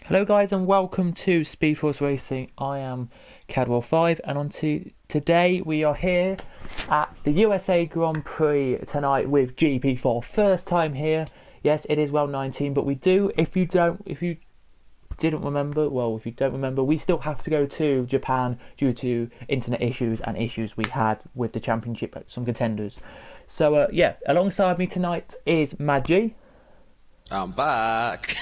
Hello guys and welcome to Speed Force Racing. I am Cadwell5 and today we are here at the USA Grand Prix tonight with GP4. First time here. Yes, it is round 19, but we do, if you don't remember, we still have to go to Japan due to internet issues and issues we had with the championship at some contenders. So alongside me tonight is Maggi. I'm back.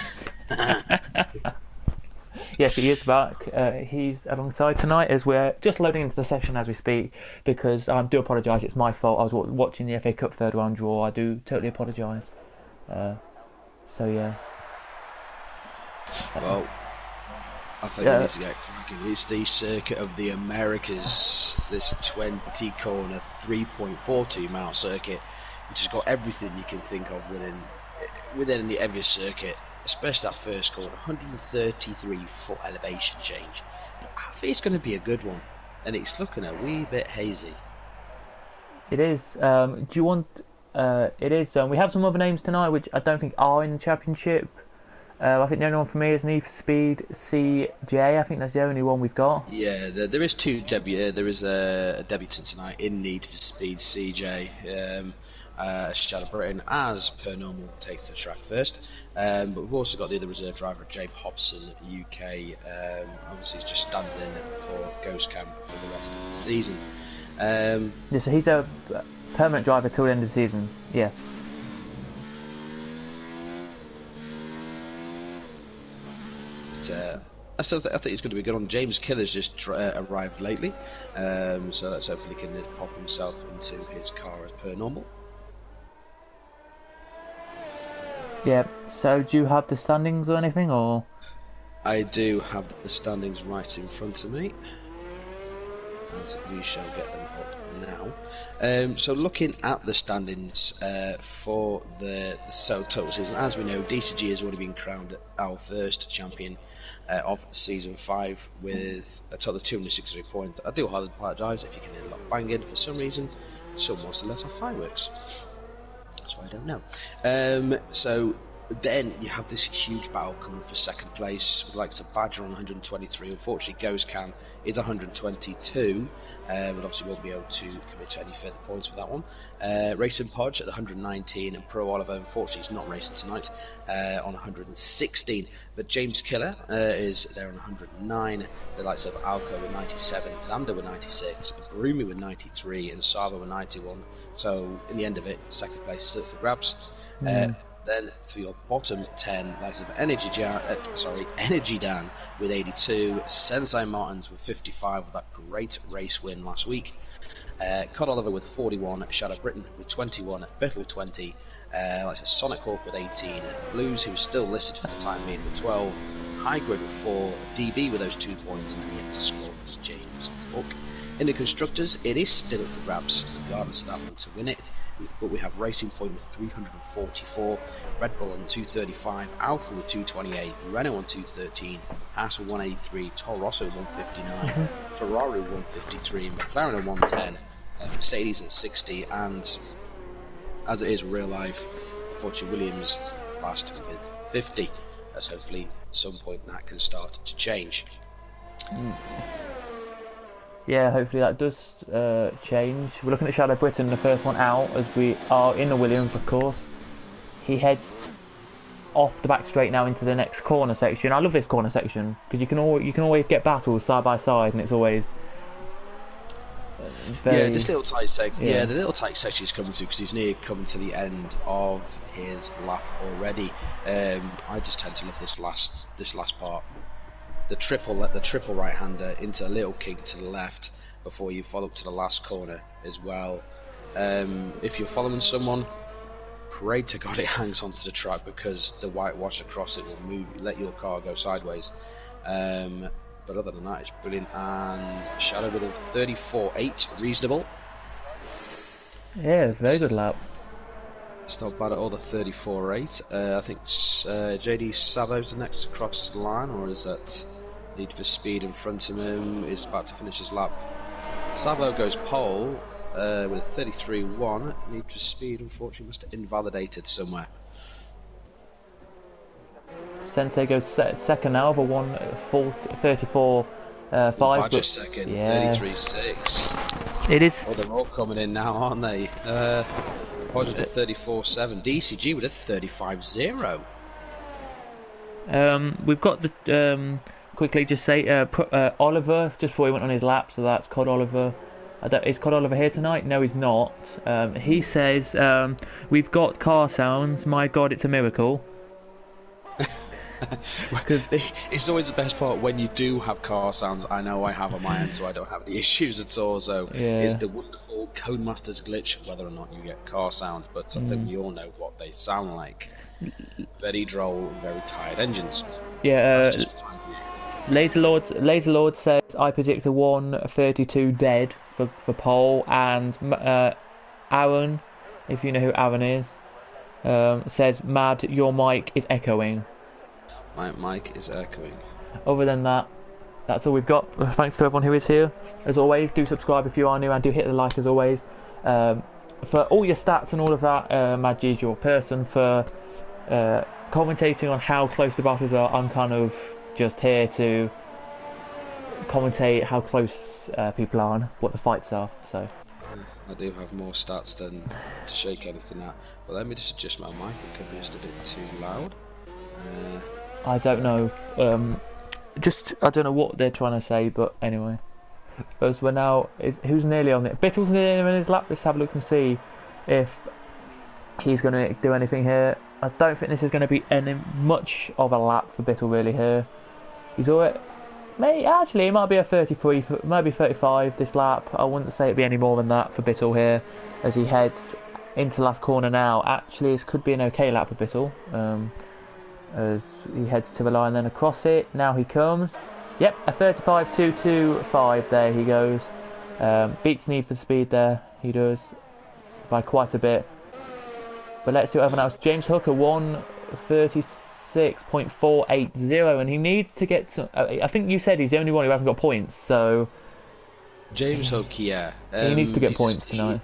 Yes, he is back. He's alongside tonight as we're just loading into the session as we speak, because I do apologise, it's my fault. I was watching the FA Cup third round draw. I do totally apologise. So yeah. Well, I think we need to get cracking. It's the Circuit of the Americas, this 20 corner 3.42 mile circuit, which has got everything you can think of within every circuit, especially that first corner, 133 foot elevation change. I think it's going to be a good one, and it's looking a wee bit hazy. It is. Do you want? It is. We have some other names tonight, which I don't think are in the championship. I think the only one for me is Need for Speed CJ. I think that's the only one we've got. Yeah, there is there is a debutant tonight in Need for Speed CJ. Shadow Britain, as per normal, takes the track first. But we've also got the other reserve driver, Jabe Hobson, UK. Obviously, he's just standing in for Ghost Camp for the rest of the season. Yeah, so he's a permanent driver till the end of the season. Yeah. I think he's going to be good on. James Killer's just arrived lately, so let's hopefully he can pop himself into his car as per normal. Yeah, so do you have the standings or anything, or? I do have the standings right in front of me, as we shall get them up now. So looking at the standings for the total season, as we know, DCG has already been crowned our first champion of Season 5 with a total of 263 points. I do apologise if you can hear a lot of banging for some reason. Someone wants to let off fireworks. So I don't know. So then you have this huge battle coming for second place with likes of Badger on 123. Unfortunately, Ghost Cam is 122, but obviously won't be able to commit to any further points with that one. Racing Podge at 119, and Pro Oliver, unfortunately, is not racing tonight on 116. But James Killer is there on 109. The likes of Alco with 97, Xander with 96, Brumi with 93, and Sava with 91. So in the end of it, second place still for grabs. Then for your bottom 10, likes of Energy Dan with 82, Sensei Martins with 55 with that great race win last week. Cod Oliver with 41, Shadow Britain with 21, Biff with 20, likes of Sonic Hawk with 18, Blues, who's still listed for the time being, with 12, High Grid with 4, DB with those 2 points, and yet to score is James Hook. In the constructors, it is still for grabs, regardless of that one to win it. But we have Racing Point with 344, Red Bull on 235, Alpha with 228, Renault on 213, Haas with 183, Toro Rosso 159, Ferrari 153, McLaren at 110, Mercedes at 60, and as it is real life, unfortunately Williams last with 50, as hopefully at some point that can start to change. Yeah, hopefully that does change. We're looking at Shadow Britain, the first one out, as we are in the Williams, of course. He heads off the back straight now into the next corner section. I love this corner section because you can always get battles side by side, and it's always very... this little tight section. Yeah, the little tight section he's coming to because he's near coming to the end of his lap already. I just tend to love this last part. The triple right-hander into a little kick to the left before you follow up to the last corner as well. If you're following someone, pray to God it hangs onto the track because the whitewash across it will let your car go sideways. But other than that, it's brilliant. And Shadow with a 34.8, reasonable. Yeah, very good lap. It's not bad at all, the 34.8. I think JD Savo's the next across the line, or is that Need for Speed in front of him? Is about to finish his lap. Savo goes pole with a 33.1. Need for Speed, unfortunately, must have invalidated somewhere. Sensei goes second now over 1:34. Five, Badger but second, yeah, 33.6. it is. Oh, they're all coming in now, aren't they? Podge with a 34.7. DCG with a 35.0. We've got the quickly just say Oliver just before he went on his lap, so that's Cod Oliver. Is Cod Oliver here tonight? No, he's not. He says we've got car sounds. My God, it's a miracle. It's always the best part when you do have car sounds. I know I have on my end, so I don't have any issues at all. So Yeah. it's the wonderful Codemasters glitch, whether or not you get car sounds. But I think we all know what they sound like. Very droll and very tired engines. Yeah. That's just Laser Lord says I predict a 1:32 dead for pole, and Aaron, if you know who Aaron is, says Mad, your mic is echoing. My mic is echoing. Other than that, that's all we've got. Thanks to everyone who is here. As always, do subscribe if you are new, and do hit the like as always. For all your stats and all of that, Mad G is your person. For commentating on how close the battles are, I'm kind of just here to commentate how close people are and what the fights are. So I do have more stats than to shake anything at. But let me just adjust my mic. It could be just a bit too loud. I don't know. I don't know what they're trying to say, but anyway. As we're now, who's nearly on it? Bittle's nearly in his lap. Let's have a look and see if he's going to do anything here. I don't think this is going to be much of a lap for Bittle really here. He's alright. Actually, it might be a 33, maybe 35 this lap. I wouldn't say it'd be any more than that for Bittle here as he heads into last corner now. Actually, this could be an okay lap for Bittle. As he heads to the line, then across it. Now he comes. Yep, a 35.225. There he goes. Beats Need for Speed there. He does by quite a bit. But let's see what everyone else. James Hooker 1:36.480, and he needs to get some. I think you said he's the only one who hasn't got points. So James Hooker, yeah, he needs to get points tonight.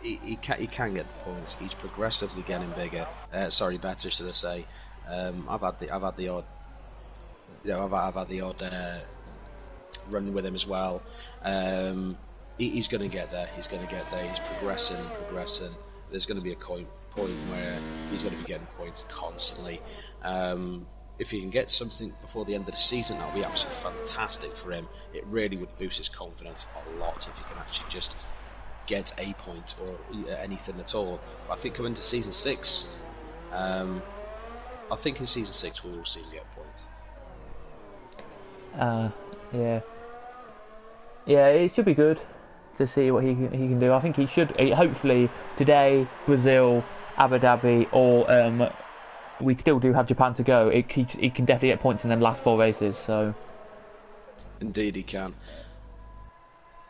He can get the points. He's progressively getting bigger. Better, should I say? I've had the odd, I've had the odd run with him as well. He's going to get there. He's progressing. There's going to be a point where he's going to be getting points constantly. If he can get something before the end of the season, that'll be absolutely fantastic for him. It really would boost his confidence a lot if he can actually just get a point or anything at all. But I think coming to season 6, I think in season 6 we will see him get points. Yeah, it should be good to see what he can do. I think he should. Hopefully today, Brazil, Abu Dhabi, or we still do have Japan to go. He can definitely get points in the last 4 races. So indeed, he can.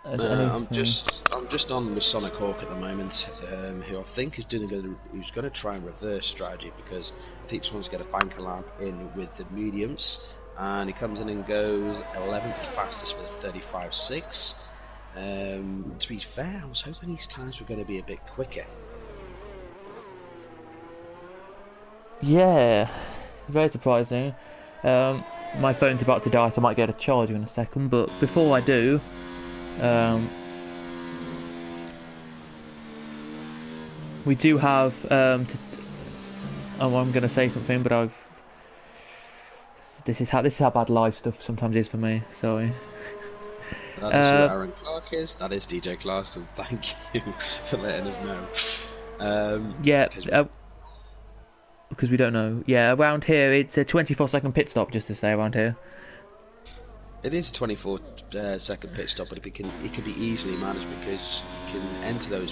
I'm just on with Sonic Hawk at the moment, who I think is who's going to try and reverse strategy, because I think he just wants to get a banker lap in with the mediums, and he comes in and goes 11th fastest with a 35.6. To be fair, I was hoping these times were going to be a bit quicker. Yeah, very surprising. My phone's about to die, so I might get a charger in a second. But before I do, we do have. I'm going to say something, but this is how bad live stuff sometimes is for me. Sorry. That is who Aaron Clark is. That is DJ Clark. So thank you for letting us know. Because we don't know. Yeah, around here it's a 24-second pit stop. Just to say, around here. It is a 24-second pit stop, but it can be easily managed because you can enter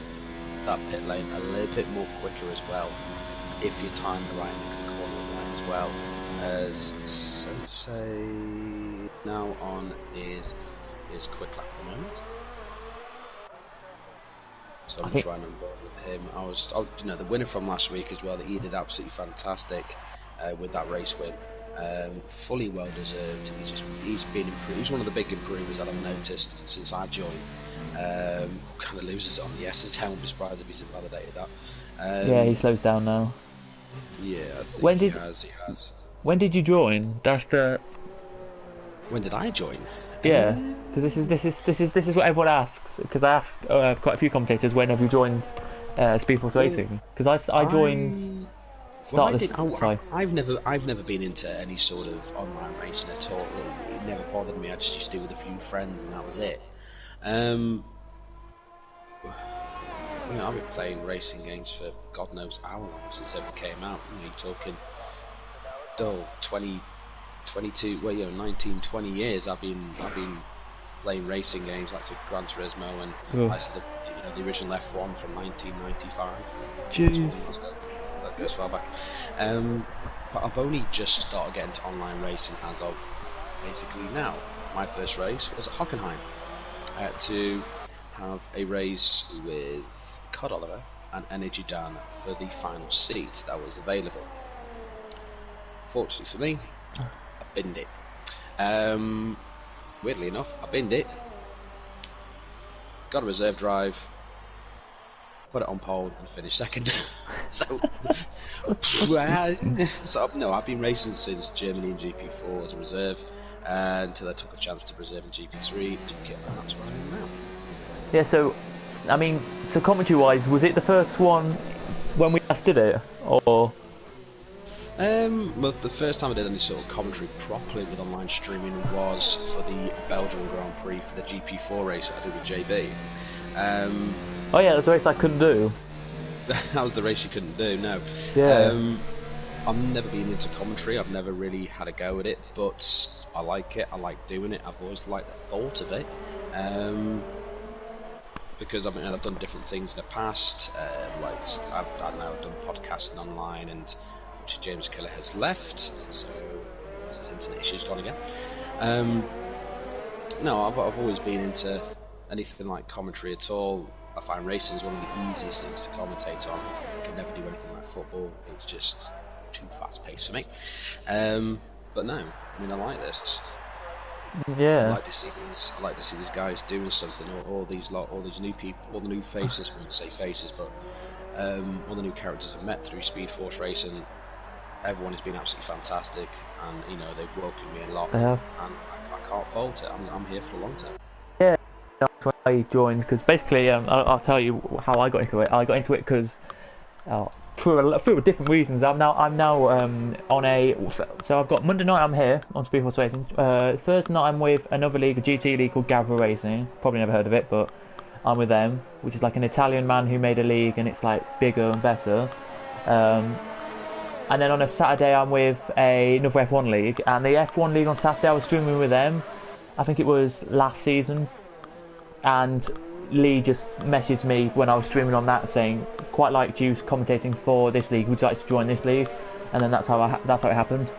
that pit lane a little bit more quicker as well if you time the right in the corner line as well. As Sensei now on is quick lap at the moment. So I'm trying to board with him. I was the winner from last week as well. That he did absolutely fantastic with that race win. Fully well deserved. He's been improved. He's one of the big improvers that I've noticed since I joined. Kind of loses it on the S's down. I'm surprised if he's invalidated that. Yeah, he slows down now. Yeah, I think he has. When did you join? That's the When did I join? yeah. Because this is what everyone asks. Because I asked quite a few commentators when have you joined Speedforce Well, Racing? Because I joined well, start I this. didn't. Sorry. I've never been into any sort of online racing at all. It never bothered me. I just used to do with a few friends, and that was it. Um, I've been playing racing games for God knows how long since they came out. You're talking, 20, 22, well, 19, 20 years. I've been playing racing games like Gran Turismo and like the original F1 from 1995. Jeez. That goes far back. But I've only just started getting to online racing as of basically now. My first race was at Hockenheim. I had to have a race with Cod Oliver and Energy Dan for the final seat that was available. Fortunately for me, I binned it. Weirdly enough, I binned it, got a reserve drive, put it on pole and finished second. so no, I've been racing since Germany in GP4 as a reserve until I took a chance to reserve in GP3, took it, and that's where I am now. Yeah. So, I mean, so commentary-wise, was it the first one when we last did it, or? Well, the first time I did any sort of commentary properly with online streaming was for the Belgian Grand Prix for the GP4 race that I did with JB. Oh yeah, that's the race I couldn't do. That was the race you couldn't do, no. Yeah. I've never been into commentary, I've never really had a go at it, but I like it, I like doing it, I've always liked the thought of it. Because I've done different things in the past, I've done podcasting online, and James Keller has left, so his internet issue's gone again. No, I've always been into anything like commentary at all. I find racing is one of the easiest things to commentate on. I can never do anything like football, it's just too fast paced for me. But no, I mean, I like this. Yeah. I like to see these guys doing something, or all these new people, all the new faces. I wouldn't say faces, but all the new characters I've met through Speed Force Racing. Everyone has been absolutely fantastic, and they've welcomed me a lot, and I can't fault it. I'm here for the long term. Yeah, that's when I joined, because basically, I'll tell you how I got into it. I got into it because through different reasons. I'm now on a, so I've got Monday night I'm here on Speedforce Racing. Thursday night I'm with another league, a GT league called Gavra Racing. Probably never heard of it, but I'm with them, which is like an Italian man who made a league, and it's like bigger and better. And then on a Saturday I'm with another F1 league, and the F1 league on Saturday I was streaming with them. I think it was last season, and Lee just messaged me when I was streaming on that saying, quite liked you commentating for this league, would you like to join this league? And then that's how it happened.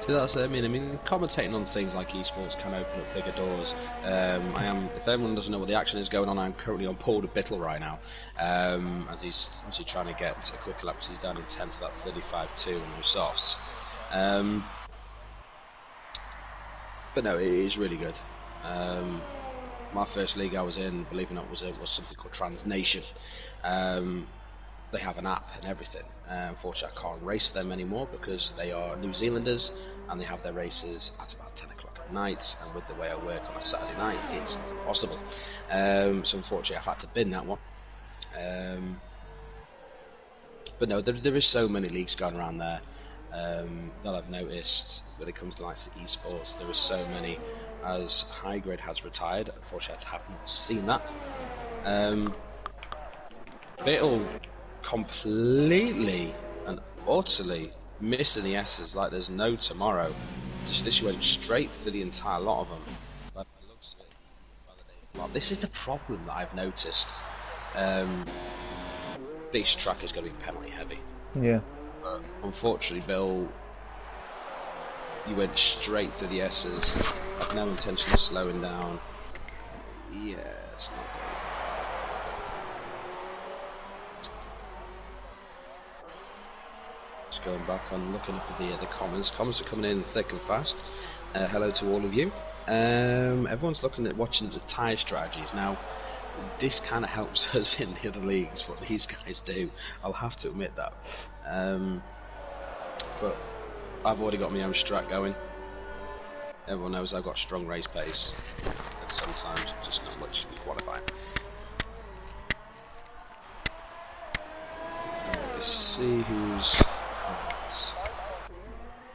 So that's I mean, commentating on things like esports can open up bigger doors. If everyone doesn't know what the action is going on, I'm currently on Paul de Bittle right now, as he's obviously trying to get a quicker lap because he's down in 10 to that 35.2 on those softs. But no, it is really good. My first league I was in, believe it or not, was something called Trans Nation. They have an app and everything. Unfortunately, I can't race for them anymore because they are New Zealanders and they have their races at about 10 o'clock at night. And with the way I work on a Saturday night, it's not possible. So unfortunately, I've had to bin that one. But no, there is so many leagues going around there that I've noticed when it comes to like the esports. There are so many. As High Grade has retired, unfortunately, I have not seen that. Bittle completely and utterly missing the S's like there's no tomorrow. Just this went straight through the entire lot of them. By the looks of it, well, this is the problem that I've noticed. This track is going to be penalty heavy. Yeah. But unfortunately, Bill, you went straight through the S's. Had no intention of slowing down. Yeah, it's not good. Just going back on looking up at the comments. Comments are coming in thick and fast. Hello to all of you. Everyone's looking at watching the tyre strategies. Now, this kind of helps us in the other leagues, what these guys do. I'll have to admit that. But I've already got my own strat going. Everyone knows I've got strong race pace, and sometimes just not much in qualifying. Let's see who's.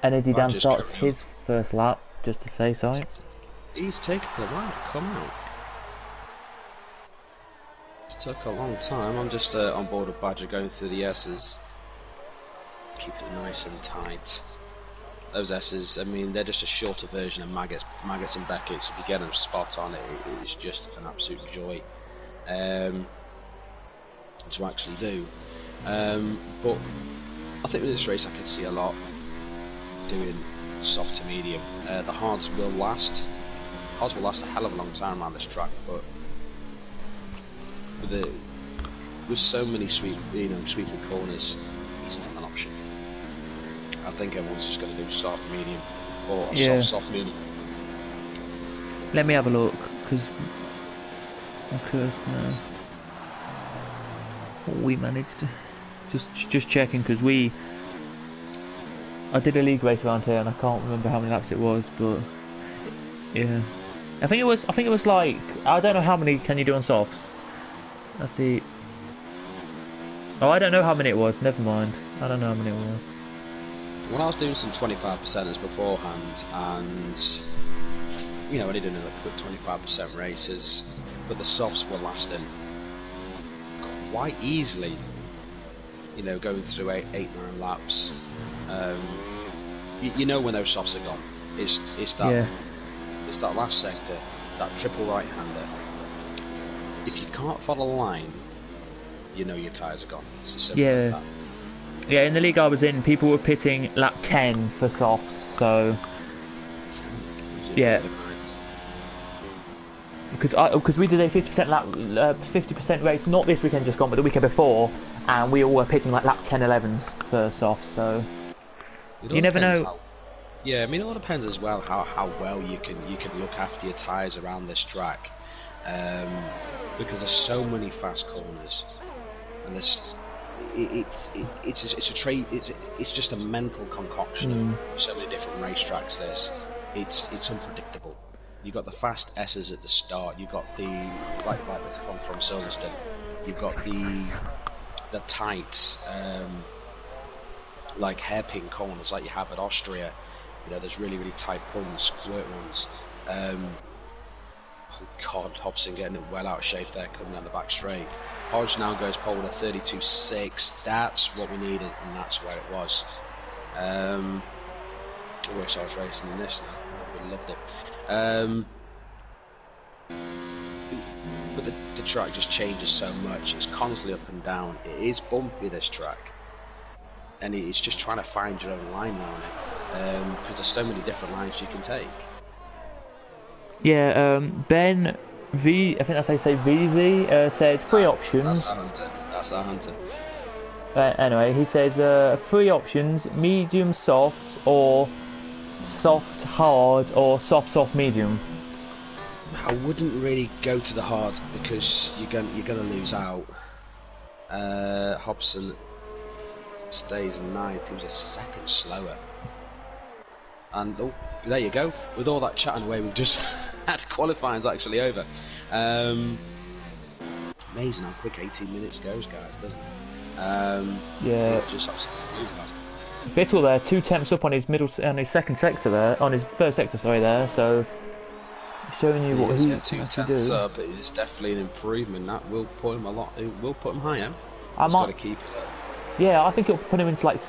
And Eddie Dan just starts carry on. his first lap, just to say so. He's taken a while to come out. It took a long time. I'm just on board with Badger going through the S's. Keep it nice and tight. Those S's, I mean, they're just a shorter version of Maggots and Beckett's. If you get them spot on, it's just an absolute joy to actually do. But I think with this race I could see a lot doing soft to medium. The hards will last. Hards will last a hell of a long time around this track, but with so many sweeping corners, it's not an option. I think everyone's just going to do soft medium or a soft medium. Let me have a look, because now what we managed to just checking, because I did a league race around here and I can't remember how many laps it was, but yeah, I think it was like, I don't know how many can you do on softs. That's the. Oh, I don't know how many it was. Never mind. I don't know how many it was. When I was doing some 25%ers beforehand, and I only did a quick 25% races, but the softs were lasting quite easily. Going through 8-9 laps. You know when those softs are gone. It's that last sector, that triple right-hander. If you can't follow the line, your tyres are gone. It's as simple as that. Yeah, in the league I was in, people were pitting lap 10 for softs, so yeah. Because we did a 50% lap, 50% race, not this weekend just gone, but the weekend before, and we all were pitting like lap 10, 11s for softs. So you never know. Yeah, I mean, it all depends as well how well you can look after your tyres around this track, because there's so many fast corners, and it's just a mental concoction of so many different racetracks. It's unpredictable. You've got the fast S's at the start. You've got the like from Silverstone. You've got the tight like hairpin corners like you have at Austria. There's really tight points, squirt ones. Oh God, Hobson getting it well out of shape there, coming down the back straight. Hodge now goes pole with a 32.6. That's what we needed, and that's where it was. I wish I was racing in this now. I would have loved it. But the track just changes so much. It's constantly up and down. It is bumpy, this track, and it's just trying to find your own line now on it, because there's so many different lines you can take. Yeah, Ben V, I think that's how you say VZ, says 3 options. That's our hunter. Anyway, he says 3 options: medium soft, or soft hard, or soft medium. I wouldn't really go to the hard because you're gonna lose out. Hobson stays 9th. He was a second slower. And oh, there you go. With all that chatting away, we've just had qualifying's actually over. Amazing how quick 18 minutes goes, guys, doesn't it? Yeah. Just absolutely fast. Bittle there, 2 tenths up on his second sector there, on his first sector, sorry, there. So showing you what he can 2 do. tenths up is definitely an improvement. That will put him a lot. It will put him higher. He's got to keep it up. Yeah, I think it'll put him into like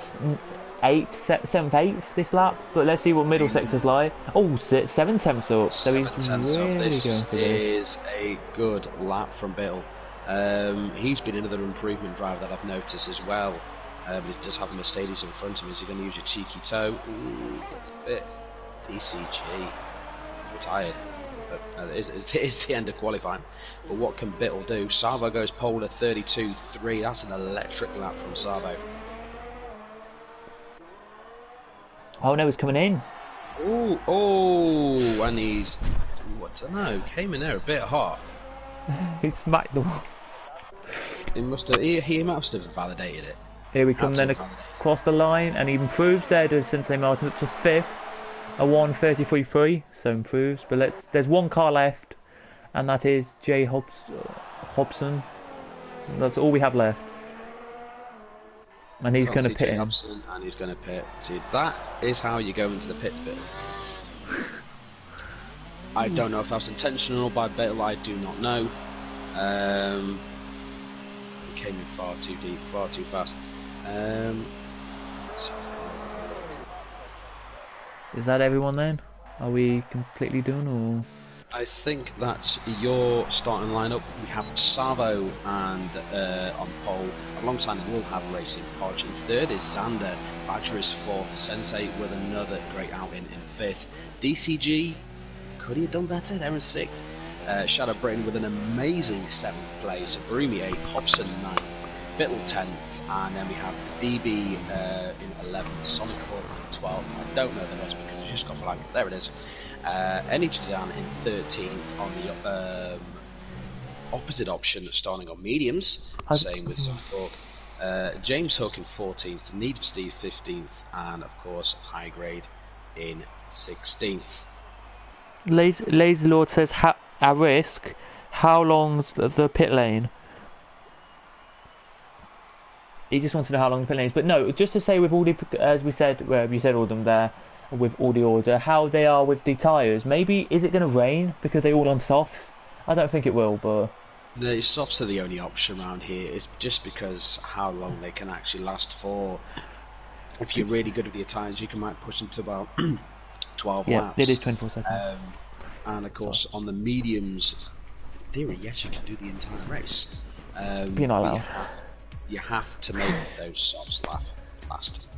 8th, 7th, 8th this lap, but let's see what middle sector's like. Oh, 7 tenths up, so he's really this going for this. Is a good lap from Bill. He's been another improvement driver that I've noticed as well. He does have a Mercedes in front of him. Is he going to use your cheeky toe? Ooh, that's a bit DCG. Retired. But it's the end of qualifying. But what can Bittle do? Savo goes pole at 32.3. That's an electric lap from Savo. Oh no, he's coming in. Oh, and he's, I don't know, came in there a bit hot. He smacked the wall. He must have validated it. Here we come then across the line, and he improves there, does Sensei Martin up to 5th, a 1:33.3, so improves. But there's one car left, and that is Jay Hobson. That's all we have left. And he's going to pit him. And he's going to pit. See, that is how you go into the pit bit. I don't know if that's intentional by Bill, I do not know. He came in far too deep, far too fast. Is that everyone then? Are we completely done, or...? I think that's your starting lineup. We have Savo and on pole. Alongside we'll have Racing Podge. In third is Xander. Badger is fourth. Sensei with another great outing in fifth. DCG, could he have done better? They're in sixth. Shadow Britain with an amazing seventh place. Brumi 8th. Hobson 9th. Bittle 10th. And then we have DB in 11th. Sonic Hawk in 12th. I don't know the rest because it's just gone blank. There it is. Energy down in 13th on the opposite option, starting on mediums. Same with Suncork. James Hook in 14th, Need for Steve 15th, and of course High Grade in 16th. Lazy Lord says, at risk, how long's the pit lane? He just wants to know how long the pit lane is. But no, just to say with all the, as we said, you said all of them there, with all the order, how they are with the tyres. Maybe, is it going to rain because they're all on softs? I don't think it will, but... The softs are the only option around here. It's just because how long they can actually last for. If you're really good with your tyres, you can might push them to about 12 laps. Yeah, it is 24 seconds. And of course, on the mediums, in theory, yes, you can do the entire race. You're not allowed. You have to make those softs last.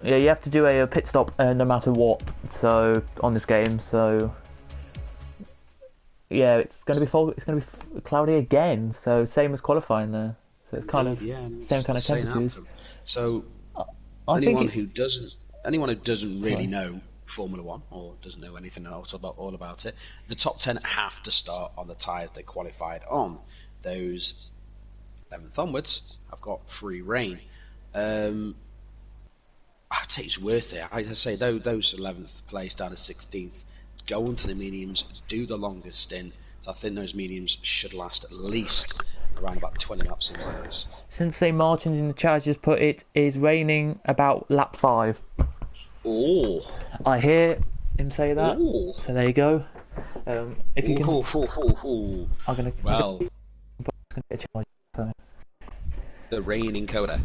Yeah, you have to do a pit stop no matter what. So on this game, so yeah, it's going to be cloudy again. So same as qualifying there. So it's kind of same kind of temperatures. So anyone who doesn't really know Formula One or doesn't know anything else all about it, the top 10 have to start on the tyres they qualified on. Those 11th onwards have got free reign. I'd say it's worth it. I'd say those 11th place down to 16th, go into the mediums, do the longest stint. So I think those mediums should last at least around about 20 laps in the race. Sensei Martins in the chat just put it is raining about lap 5. Oh, I hear him say that. Ooh. So there you go. If you can, I'm gonna. Well, Get a charge, so. The rain encoder.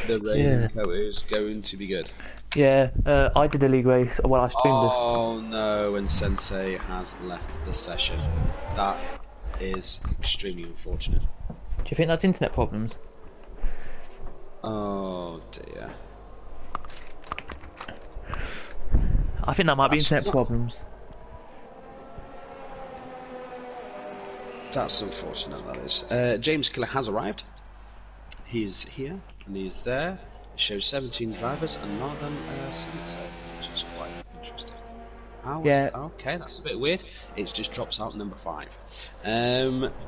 The rain encoder is going to be good. Yeah, I did a league race. Well, I streamed it. Oh no, and Sensei has left the session. That is extremely unfortunate. Do you think that's internet problems? Oh dear. I think that might be internet problems. That's unfortunate, that is. James Killer has arrived. He is here, and he is there. It shows 17 drivers and none of them Sensei, which is quite interesting. Okay, that's a bit weird. It just drops out number 5.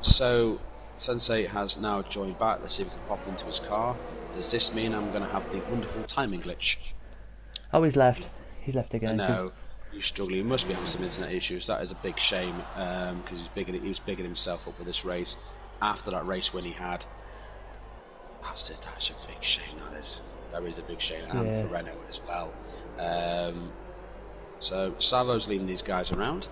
So, Sensei has now joined back. Let's see if we can pop into his car. Does this mean I'm going to have the wonderful timing glitch? Oh, he's left. He's left again. No. He's struggling. He must be having some internet issues. That is a big shame because he was bigging himself up with this race. After that race when he had, that's a big shame. That is a big shame, and for Renault as well. So Savo's leading these guys around.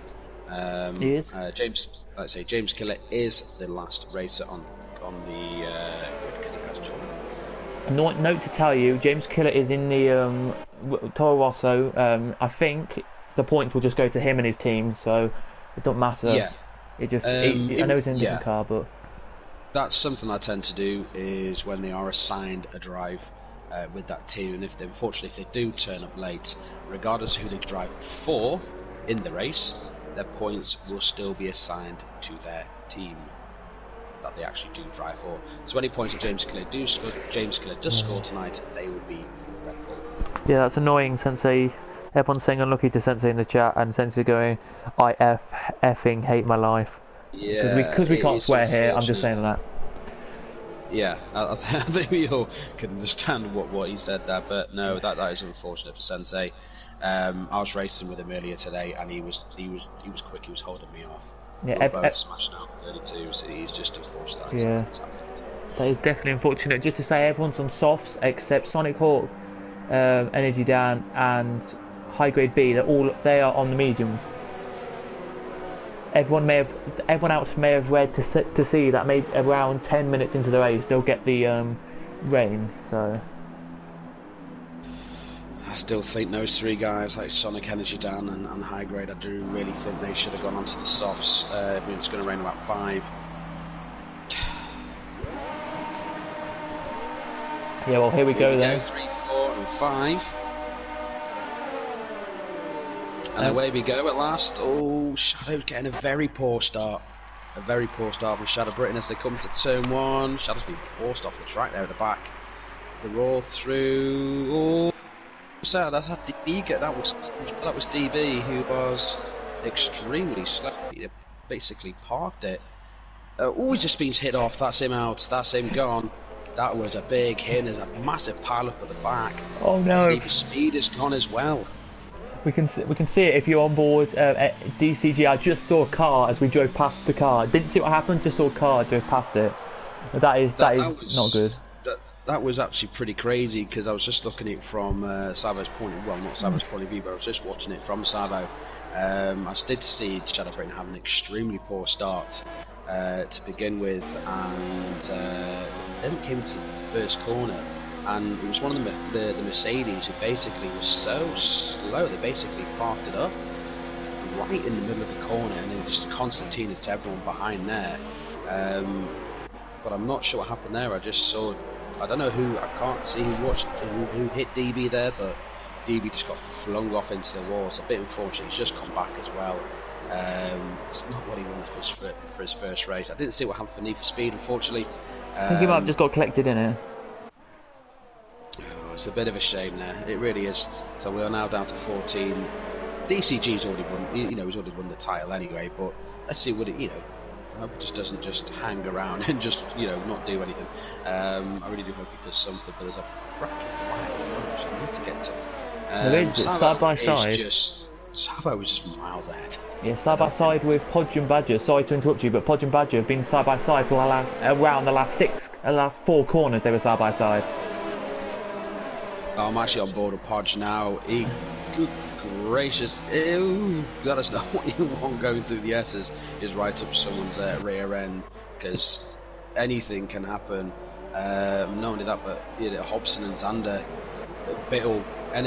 He is. James Killer is the last racer on the grid because he has joined. Note to tell you, James Killer is in the Toro Rosso. I think the points will just go to him and his team, so it don't matter. Yeah. It just. I know it's in a different car, but that's something I tend to do is when they are assigned a drive with that team, and if they do turn up late, regardless of who they drive for in the race, their points will still be assigned to their team that they actually do drive for. So any points that James Killer does score tonight, they will be for Red Bull. Yeah, that's annoying. Sensei, everyone's saying unlucky to Sensei in the chat, and Sensei going, I effing hate my life. Yeah, because we can't swear here. I'm just saying that. Yeah, I think we all can understand what he said there, but no, that is unfortunate for Sensei. I was racing with him earlier today, and he was quick. He was holding me off. Yeah, We were both smashing out 32s. So he's just unfortunate yeah, that's happened. that is definitely unfortunate. Just to say, everyone's on softs except Sonic Hawk, Energy Dan, and High Grade B. They are on the mediums. Everyone else may have read to see that maybe around 10 minutes into the race they'll get the rain. So I still think those three guys, like Sonic, Energy Dan, and High Grade, I do really think they should have gone onto the softs. It's going to rain about 5. yeah, well here we go then. 3, 4, and 5. And away we go at last. Oh, Shadow's getting a very poor start. A very poor start from Shadow Britain as they come to turn 1. Shadow's been forced off the track there at the back. They're all through. Oh, so that's how DB get. That was DB who was extremely slow. He basically parked it. Oh, he's just been hit off. That's him out. That's him gone. That was a big hit. There's a massive pile up at the back. Oh no! DB's speed is gone as well. We can see it if you're on board at DCG. I just saw a car as we drove past the car. Didn't see what happened. Just saw a car, drove past it. That is not good. That was actually pretty crazy because I was just looking at it from Savo's point of view. Well, not Savo's point of view, but I was just watching it from Savo. I did see Shadow Britain have an extremely poor start to begin with, and then it came to the first corner. And it was one of the Mercedes who basically was so slow, they basically parked it up right in the middle of the corner, and then just concertinaed to everyone behind there. But I'm not sure what happened there. I just saw, I don't know who, I can't see who hit DB there, but DB just got flung off into the wall. It's a bit unfortunate. He's just come back as well. It's not what he wanted for his first race. I didn't see what happened for Need for Speed, unfortunately. I think he might have just got collected in it. It's a bit of a shame there. It really is. So we are now down to 14. DCG's already won. He's already won the title anyway. But let's see what it. I hope it just doesn't just hang around and just not do anything. I really do hope it does something. But there's a cracking fight which I need to get to. There is side by side. Sabo was just miles ahead. Yeah, side by side with Podge and Badger. Sorry to interrupt you, but Podge and Badger have been side by side for around the last 4 corners. They were side by side. I'm actually on board with Podge now. Good gracious, ew, that is not what you want going through the S's, is right up someone's rear end, because anything can happen. Not only that, but Hobson and Xander, Biddle, and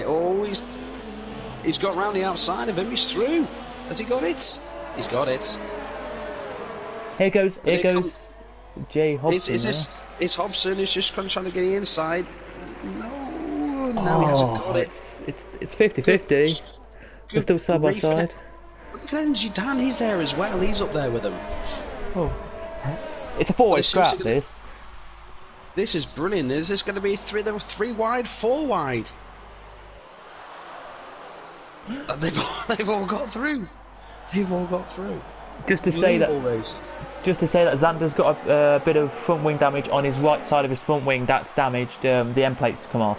he's got round the outside of him, he's through. Has he got it? He's got it. Here goes Jay Hobson. It's Hobson, he's just trying to get the inside. No, he hasn't got it. It's 50-50. They're still side by side. Look at Energy Dan, he's there as well. He's up there with them. Oh, it's a 4-way scrap. This is brilliant. Is this going to be 3 wide, 4 wide? They've all got through. They've all got through. Just to say that Xander's got a bit of front wing damage on his right side of his front wing. That's damaged. The end plates come off.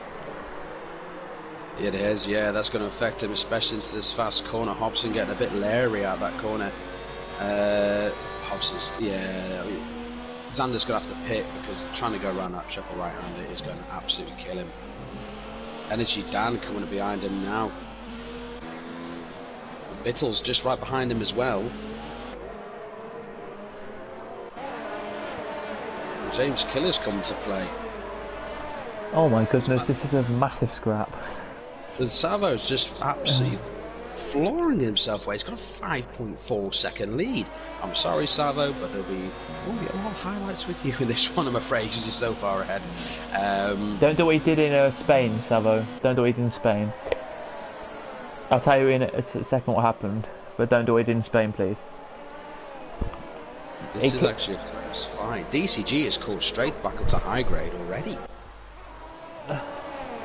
It is, yeah. That's going to affect him, especially into this fast corner. Hobson getting a bit leery out that corner. Hobson's, yeah. Xander's going to have to pit because trying to go around that triple right-hander is going to absolutely kill him. Energy Dan coming up behind him now. Bittle's just right behind him as well. James Killer's come to play. Oh my goodness, this is a massive scrap. The Savo's just absolutely flooring himself away. He's got a 5.4 second lead. I'm sorry, Savo, but there'll be a lot of highlights with you in this one, I'm afraid, because you're so far ahead. Don't do what he did in Spain, Savo. Don't do what he did in Spain. I'll tell you in a second what happened, but don't do what he did in Spain, please. This is actually a close fight. DCG is caught straight back up to high grade already.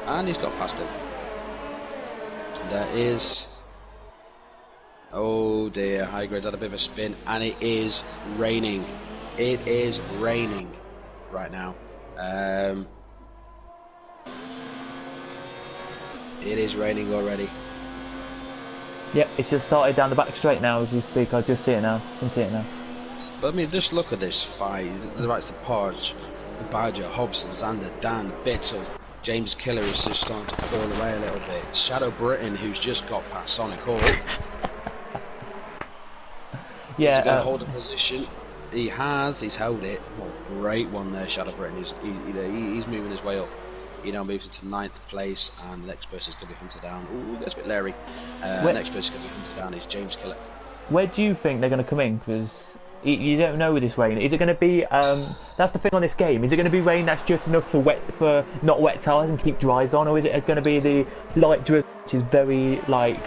And he's got past him. There is... Oh dear, high grade had a bit of a spin, and it is raining. It is raining right now. It is raining already. Yep, it's just started down the back straight now as we speak. I just see it now. I can see it now. But I mean, just look at this fight. The likes of Podge, Badger, Hobson, Xander, Dan, Bittle, James Killer is just starting to fall away a little bit. Shadow Britain, who's just got past Sonic Hall. Yeah. He's going to hold a position. He has. He's held it. What a great one there, Shadow Britain. He's moving his way up. He now moves into 9th place, and the next person is going to be hunted down. Ooh, that's a bit Larry. Next person going to be hunted down is James Killer. Where do you think they're going to come in? Because you don't know with this rain. Is it going to be? That's the thing on this game. Is it going to be rain that's just enough for not wet tyres and keep dries on, or is it going to be the light drizzle, which is very like?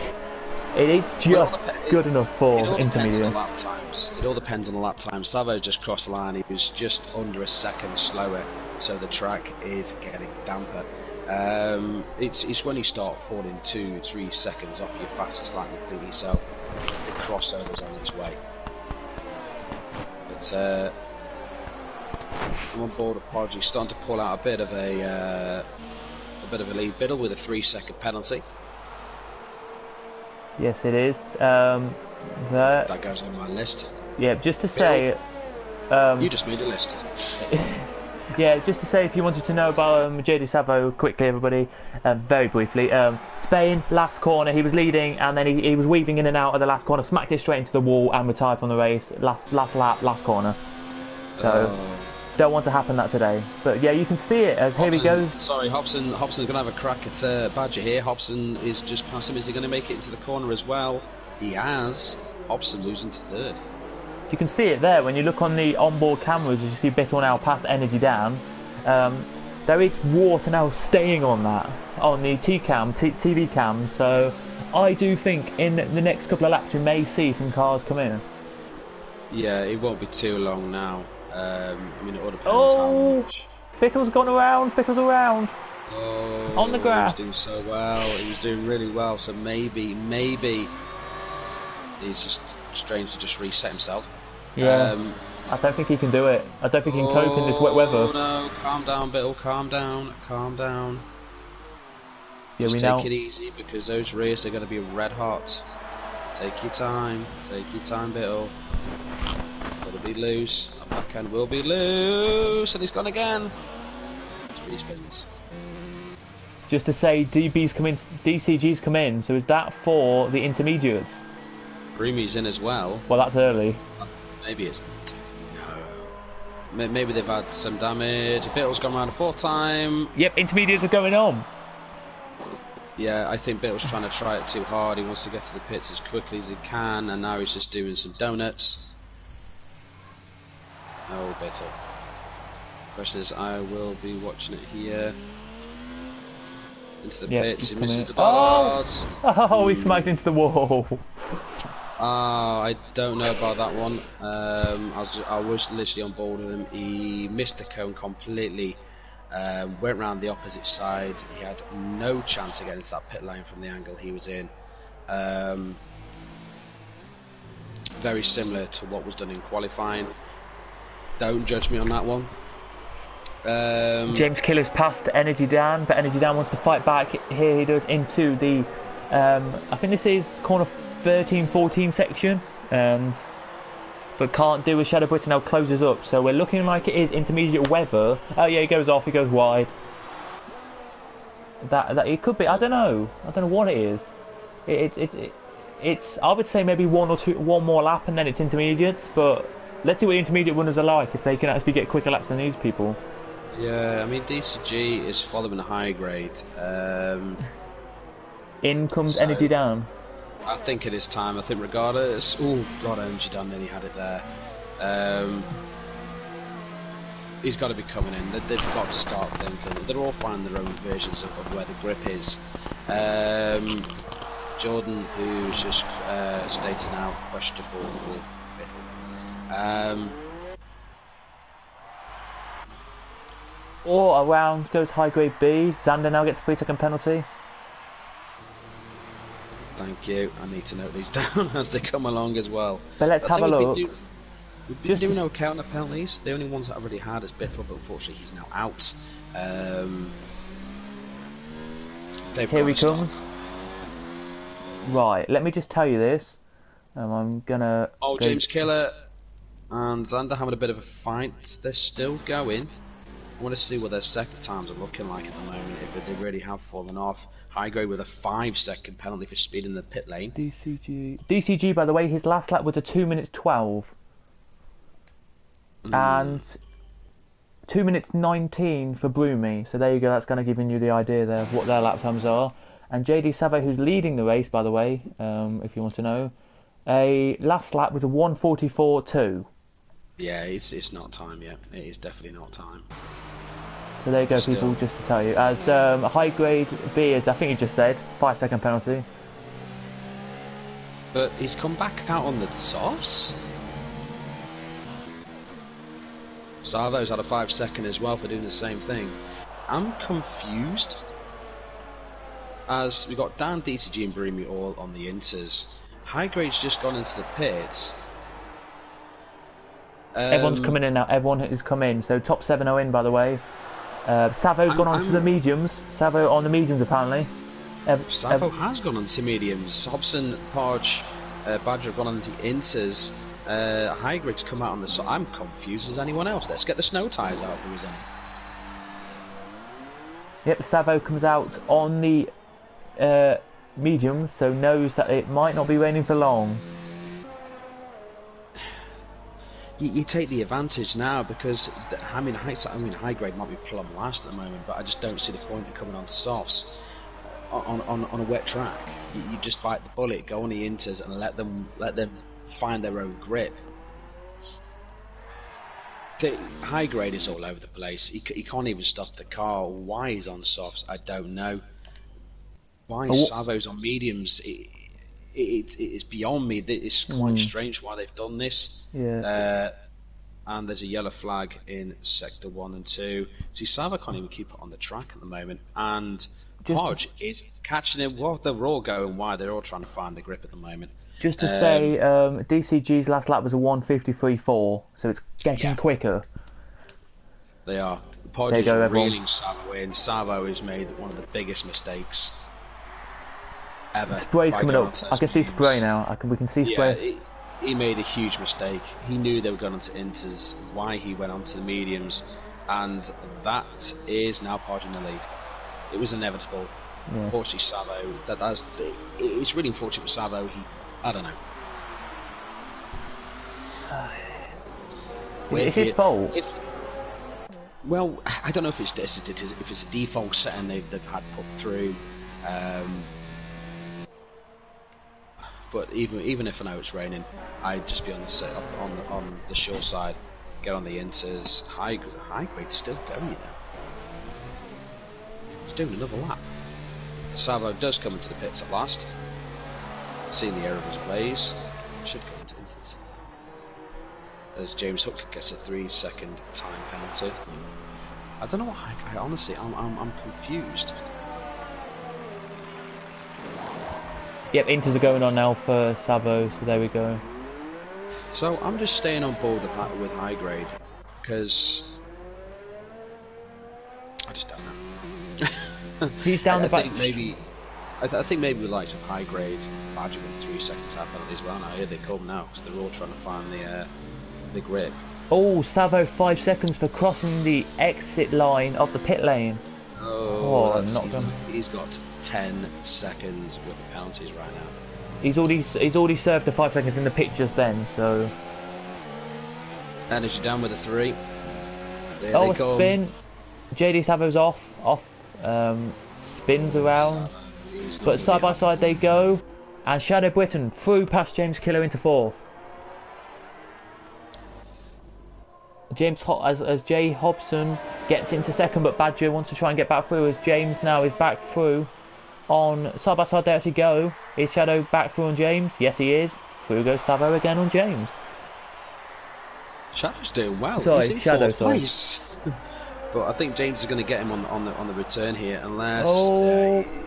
It is just good enough for intermediate. It all depends on the lap time. Savo just crossed the line. He was just under a second slower, so the track is getting damper. It's when you start falling 2-3 seconds off your fastest lap, you think yourself, the crossover's on its way. But I'm on board with Podge. He's starting to pull out a bit of a lead. Biddle with a 3-second penalty. Yes, it is. That goes on my list. Yeah, just to Biddle, say. You just made a list. Yeah, just to say, if you wanted to know about JD Savo quickly, everybody, very briefly. Spain, last corner, he was leading, and then he was weaving in and out of the last corner, smacked it straight into the wall, and retired from the race. Last lap, last corner. So, don't want to happen that today. But yeah, you can see it as Hobson, here he goes. Sorry, Hobson's going to have a crack at Badger here. Hobson is just past him. Is he going to make it into the corner as well? He has. Hobson moves into 3rd. You can see it there when you look on the onboard cameras. As you see Bittle now past Energy down. There is water now staying on that, on the TV cam. So I do think in the next couple of laps we may see some cars come in. Yeah, it won't be too long now. I mean, it all depends how much. Bittle's gone around. Bittle's around. Oh, on the grass. He was doing so well. He was doing really well. So maybe he's just strange to just reset himself. Yeah. I don't think he can do it. I don't think he can cope in this wet weather. Oh no, calm down, Bill. Calm down. Yeah, just take it easy because those rears are going to be red hot. Take your time, Bill. It'll be loose. That backhand will be loose, and he's gone again. 3 spins. Just to say, DCG's come in. So is that for the intermediates? Breamy's in as well. Well, that's early. Maybe it's no. Maybe they've had some damage. Bittle's gone around a 4th time. Yep, intermediates are going on. Yeah, I think Bittle's trying to try it too hard. He wants to get to the pits as quickly as he can, and now he's just doing some donuts. Oh, Bittle. Question is, I will be watching it here. Into the pits, he misses the bollards. Oh, he smacked into the wall. I don't know about that one. I was literally on board with him. He missed the cone completely. Went round the opposite side. He had no chance against that pit lane from the angle he was in. Very similar to what was done in qualifying. Don't judge me on that one. James Killer's passed Energy Down, but Energy Down wants to fight back. Here he does into the I think this is corner 13-14 section, but can't do with Shadow Britain now closes up, so we're looking like it is intermediate weather. Oh yeah, he goes off, he goes wide. That it could be, I don't know what it is. It's I would say maybe one more lap and then it's intermediates, but let's see what the intermediate runners are like, if they can actually get quicker laps than these people. Yeah, I mean DCG is following a high grade. In comes Energy Down. I think it is time. I think regardless. Oh God, Energy Down nearly had it there. He's got to be coming in. They've got to start thinking. They're all finding their own versions of where the grip is. Jordan, who's just stated now questionable with Bittle. Or around goes high grade B. Xander now gets a 3-second penalty. Thank you. I need to note these down as they come along as well. But let's have a look. We've been doing okay on the penalties. The only ones that I've already had is Biffle, but unfortunately he's now out. Here he comes. Right, let me just tell you this. I'm gonna. Oh, James Killer and Xander having a bit of a fight. They're still going. I want to see what their second times are looking like at the moment, if they really have fallen off. High grade with a 5-second penalty for speed in the pit lane. DCG, by the way, his last lap was a 2 minutes 12. And 2 minutes 19 for Broomy. So there you go, that's kind of giving you the idea there of what their lap times are. And JD Savo, who's leading the race, by the way, if you want to know, a last lap was a 1:44.2. Yeah, it's not time yet. It is definitely not time. So there you go, people, just to tell you. As high grade B, as I think you just said, 5-second penalty. But he's come back out on the softs. Savo's had a 5-second as well for doing the same thing. I'm confused. As we got Dan, DCG and Broomy all on the inters. High grade's just gone into the pits. Everyone's coming in now. Everyone has come in. So top 7 are in, by the way. Savo's gone on to the mediums. Savo on the mediums, apparently. Savo has gone on to mediums. Hobson, Podge, Badger have gone on to inters. High grade's come out on the... So I'm confused as anyone else. Let's get the snow tyres out if there is any. Yep, Savo comes out on the mediums, so knows that it might not be raining for long. You take the advantage now because high grade might be plumb last at the moment, but I just don't see the point of coming on to softs on a wet track. You just bite the bullet, go on the inters, and let them find their own grip. High grade is all over the place. He can't even stop the car. Why he's on softs, I don't know. Why Savo's on mediums? It's beyond me. It's quite strange why they've done this. Yeah. And there's a yellow flag in sector 1 and 2. See, Savo can't even keep it on the track at the moment. And Podge is catching him while they're all going wide. They're all trying to find the grip at the moment. Just to say, DCG's last lap was a 1:53.4, so it's getting quicker. They are. Podge is reeling Savo in. Savo has made one of the biggest mistakes ever. Spray's coming up. I can see spray now. We can see spray. Yeah, he made a huge mistake. He knew they were going onto inters. Why he went onto the mediums, and that is now Podge in the lead. It was inevitable. Yeah. Unfortunately, Savo. It's really unfortunate for Savo. I don't know. It's his fault. Well, I don't know if it's a default setting they've had put through. But even if I know it's raining, I'd just be on the short side, get on the inters. High grade's still going, you know. He's doing another lap. Savo does come into the pits at last. Seeing the error of his ways, should go into inters. As James Hook gets a 3-second time penalty. I don't know what honestly, I'm confused. Yep, inters are going on now for Savo, so there we go. So I'm just staying on board with high grade because I just don't know. He's down the back. I think maybe we like some high grade Badger with 3 seconds time penalty as well. Now here they come now because they're all trying to find the grip. Oh, Savo 5 seconds for crossing the exit line of the pit lane. He's got 10 seconds worth of penalties right now. He's already served the 5 seconds in the pit just then, so. And if you're down with a 3, there they come. Spin. JD Savo's off, spins around, but side by side they go, and Shadow Britton through past James Killer into 4th. As Jay Hobson gets into 2nd, but Badger wants to try and get back through as James now is back through on side by side. There as he go. Is Shadow back through on James? Yes, he is. Through goes Savo again on James. Shadow's doing well. Sorry, He's in Shadow. 4th place. But I think James is going to get him on the return here, unless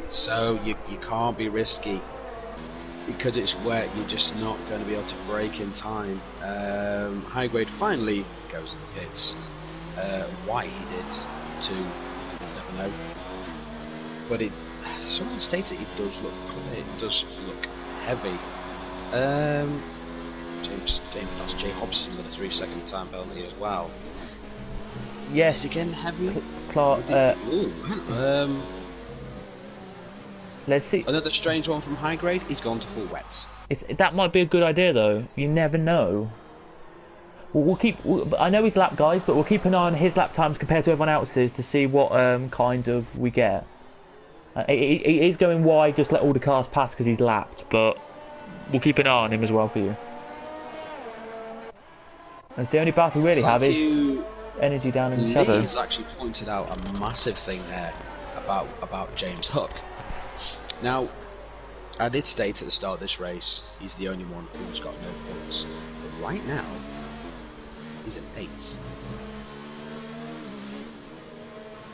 so you can't be risky. because it's wet, you're just not going to be able to brake in time. High grade finally goes in the pits. Why he did too, I never know. But someone stated it does look clear, it does look heavy. That's Jay Hobson with a 3-second time penalty as well. Yes. Is he getting heavy? Let's see. Another strange one from high grade. He's gone to full wets. That might be a good idea though. You never know. We'll keep. I know he's lap guys, but we'll keep an eye on his lap times compared to everyone else's to see what kind of we get. He is going wide, just let all the cars pass because he's lapped, but we'll keep an eye on him as well for you. That's the only battle we really have is energy down in the shadow. Lee's actually pointed out a massive thing there about James Hook. Now, I did state at the start of this race, he's the only one who's got no points. But right now, he's at 8.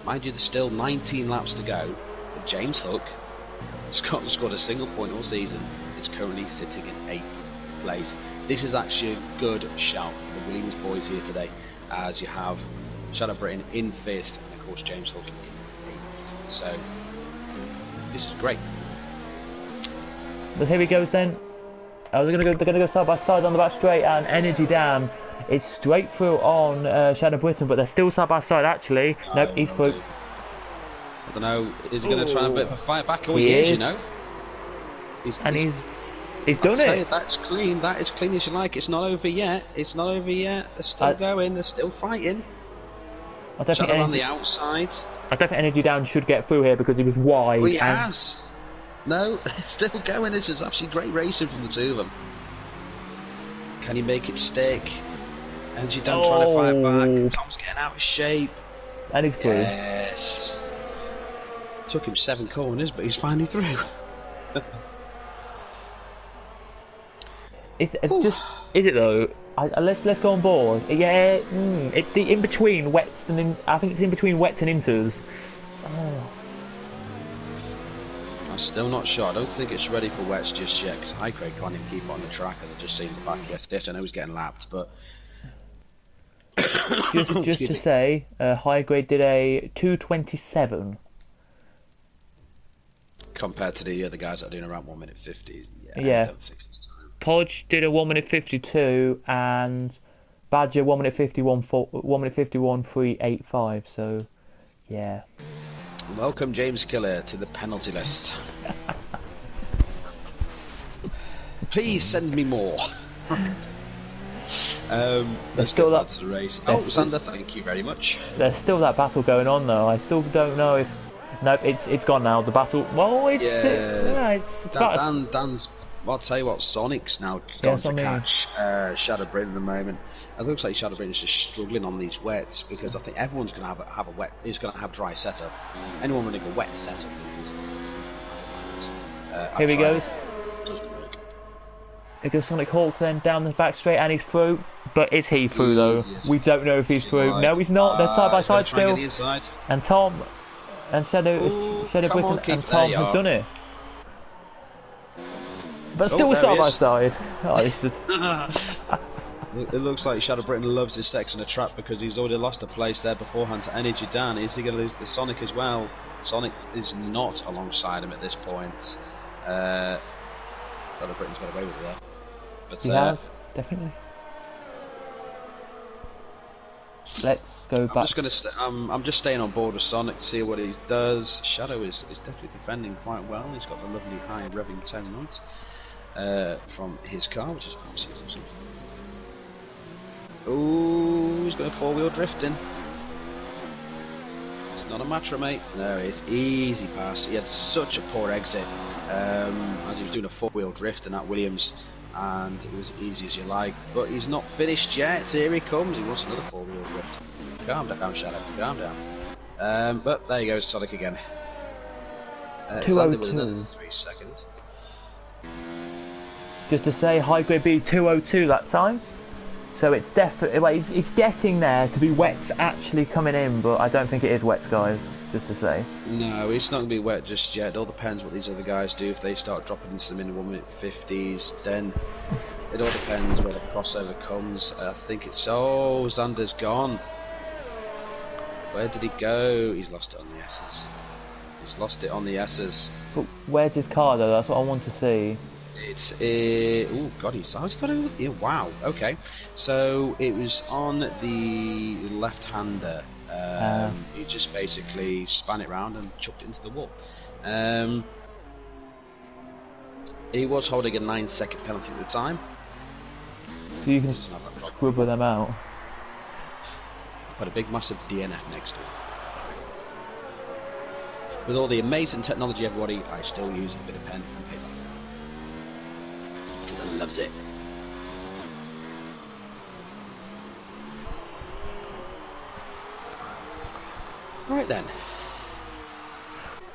Mind you, there's still 19 laps to go, but James Hook has scored a single point all season. Is currently sitting in 8th place. This is actually a good shout for the Williams boys here today, as you have Shadow Britain in 5th, and of course James Hook in 8th. So, this is great. But here he goes then. They're gonna go side by side on the back straight, and Energy Dam is straight through on Shadow Britain, but they're still side by side actually. Nope, he's through. I don't know. Is he going to try a bit of a fight back? Oh, he is, you know. He's done it. That's clean. That is clean as you like. It's not over yet. It's not over yet. They're still going. They're still fighting. Shadow on the outside. I don't think Energy Down should get through here because he was wide. Well, he has. No, it's still going. This is actually great racing from the two of them. Can he make it stick? Energy Down trying to fight back. Tom's getting out of shape. And he's through. Yes. Took him 7 corners, but he's finally through. Is it though? Let's go on board. Yeah, it's the in between wets and I think it's in between wets and inters. Oh. I'm still not sure. I don't think it's ready for wets just yet because High Grade can't even keep it on the track. As I just seen the back yesterday. I know he's getting lapped, but just to say, High Grade did a 2:27 compared to the other guys that are doing around 1 minute 50. Yeah. I don't think it's time. Podge did a 1 minute 52 and Badger 1 minute 51 385. So yeah. Welcome James Killer to the penalty list. Please send me more. Let's get back to the race. Sander, thank you very much. There's still that battle going on though. I still don't know if it's gone now. The battle. Well, it's Dan's. Well, I'll tell you what, Sonic's now going to catch Shadow Britain at the moment. It looks like Shadow Britain's just struggling on these wets because I think everyone's going to have a wet. Is going to have dry setup. Anyone running a wet setup. Here he goes. Here goes Sonic Hawk then down the back straight and he's through. But is he through though? We don't know if he's through. No, he's not. They're side by side still. And Tom and Shadow Britain and Tom has done it. But still side by side. Oh, this is... It looks like Shadow Britain loves his section of track because he's already lost a place there beforehand to Energy Dan. Is he going to lose the Sonic as well? Sonic is not alongside him at this point. Shadow Britain's got away with it there. But, he has, definitely. Let's go back. I'm just staying on board with Sonic to see what he does. Shadow is definitely defending quite well. He's got the lovely high revving tone notes from his car, which is absolutely awesome. Ooh, he's going 4-wheel drifting. It's not a matter, mate. No, it's easy pass. He had such a poor exit as he was doing a 4-wheel drift in that Williams, and it was easy as you like. But he's not finished yet. Here he comes. He wants another 4-wheel drift. Calm down, Shadow. Calm down. But there you go, Sonic again. 202. With another 3 seconds. Just to say, High Grade B 202 that time. So it's definitely, well, he's getting there to be wets actually coming in, but I don't think it is wets, guys. just to say. No, it's not going to be wet just yet. It all depends what these other guys do. If they start dropping into them in 1:50s, then it all depends where the crossover comes. I think it's... Oh, Xander's gone. Where did he go? He's lost it on the S's. He's lost it on the S's. But where's his car though? That's what I want to see. It's oh god, how's he got over here? Wow. Okay, so it was on the left-hander. He just basically span it round and chucked it into the wall. He was holding a 9-second penalty at the time. So you can scribble them out. Put a big massive DNF next to it. With all the amazing technology, everybody, I still use a bit of pen and paper. Because I loves it. Right then.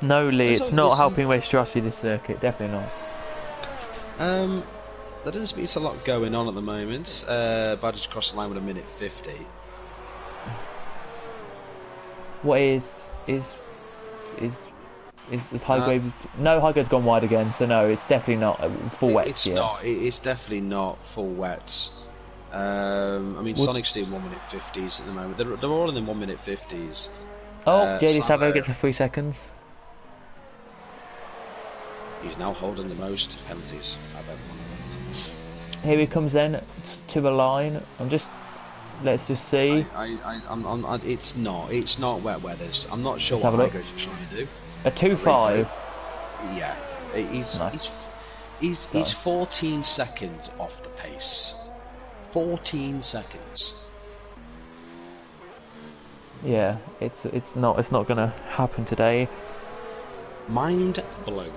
No, Lee, it's not helping race strategy this circuit, definitely not. There doesn't seem to be a lot going on at the moment. Badger's crossed the line with 1:50. What is high grade? No, high grade's gone wide again, so no, it's definitely not full wet. It's not. It's definitely not full wets. I mean, Sonic's doing 1:50s at the moment. They're all in the 1:50s. Oh, JD Savo gets a 3 seconds. He's now holding the most penalties I've ever won. Here he comes then to the line. Let's just see. It's not wet weathers. I'm not sure Let's what Hygo's trying to do. A 2.5. Yeah, he's 14 seconds off the pace. 14 seconds. Yeah, it's not gonna happen today. Mind blown.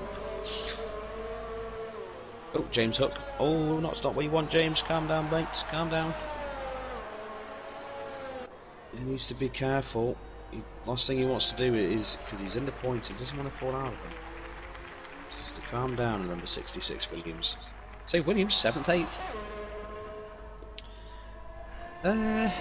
Oh, James Hook. Oh, not what you want, James. Calm down, mate. Calm down. He needs to be careful. Last thing he wants to do is, because he's in the points, he doesn't want to fall out of them. Just to calm down and number 66, Williams. Say Williams, 7th, 8th.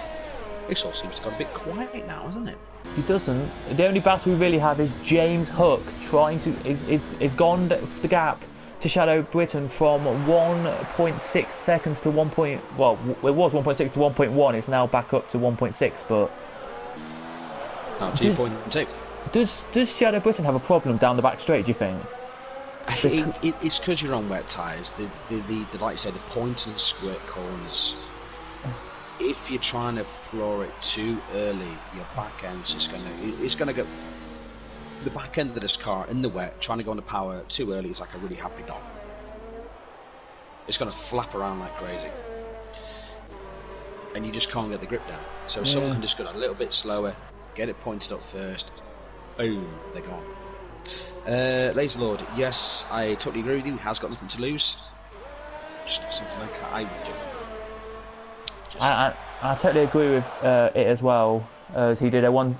This all seems to have got a bit quiet now, hasn't it? He doesn't. The only battle we really have is James Hook trying to is gone the gap to shadow Britain from 1.6 seconds to 1. Well, it was 1.6 to 1.1. It's now back up to 1.6. But now 2.2. Does Shadow Britain have a problem down the back straight? Do you think? It's because you're on wet tyres. The like you say, the point and squirt corners. If you're trying to floor it too early, your back end's just gonna go. The back end of this car in the wet, trying to go on the power too early, is like a really happy dog. It's gonna flap around like crazy, and you just can't get the grip down. So someone can just go a little bit slower, get it pointed up first. Boom, they're gone. Lazy Lord, yes, I totally agree with you. He has got nothing to lose. Just something like that I would do. I totally agree with it as well. As he did a. Well,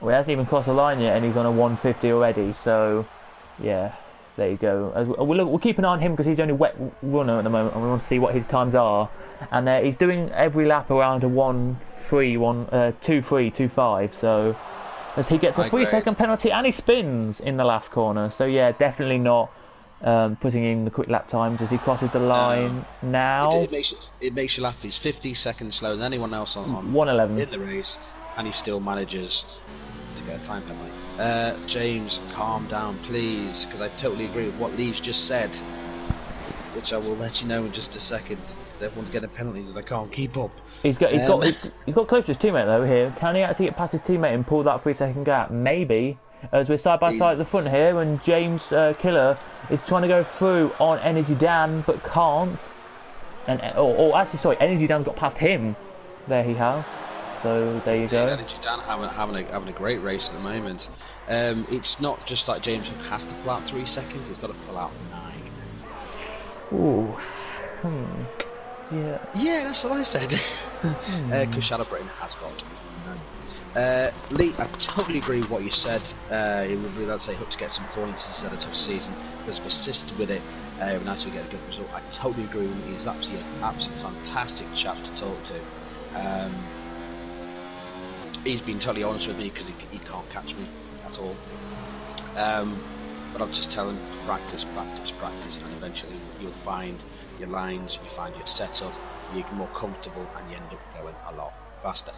he hasn't even crossed the line yet, and he's on a 150 already. So, yeah, there you go. We'll keep an eye on him because he's the only wet runner at the moment, and we want to see what his times are. And he's doing every lap around a 2.5. So, as he gets a 3-second penalty, and he spins in the last corner. So, yeah, definitely not. Putting in the quick lap times as he crosses the line now. It makes you laugh. He's 50 seconds slower than anyone else on 1:11 in the race, and he still manages to get a time penalty. James, calm down, please, because I totally agree with what Lee's just said, which I will let you know in just a second. Everyone's getting penalties and I can't keep up. He's got close to his teammate though here. Can he actually get past his teammate and pull that 3-second gap? Maybe. As we're side by side at the front here, and James Killer is trying to go through on Energy Dan, but can't. And actually, sorry, Energy Dan's got past him. There he has. So there you go. Energy Dan having a great race at the moment. It's not just like James has to pull out 3 seconds; he's got to pull out 9. Ooh. Yeah. Yeah, that's what I said. Because Shadow Britain has got 9. Lee, I totally agree with what you said. It would be, let's say, hope to get some points instead of a tough season, but has persisted with it. Nice to get a good result. I totally agree with him. He's absolutely fantastic chap to talk to. He's been totally honest with me because he can't catch me at all. But I'll just tell him practice, practice, practice, and eventually you'll find your lines, you find your setup, you get more comfortable, and you end up going a lot faster.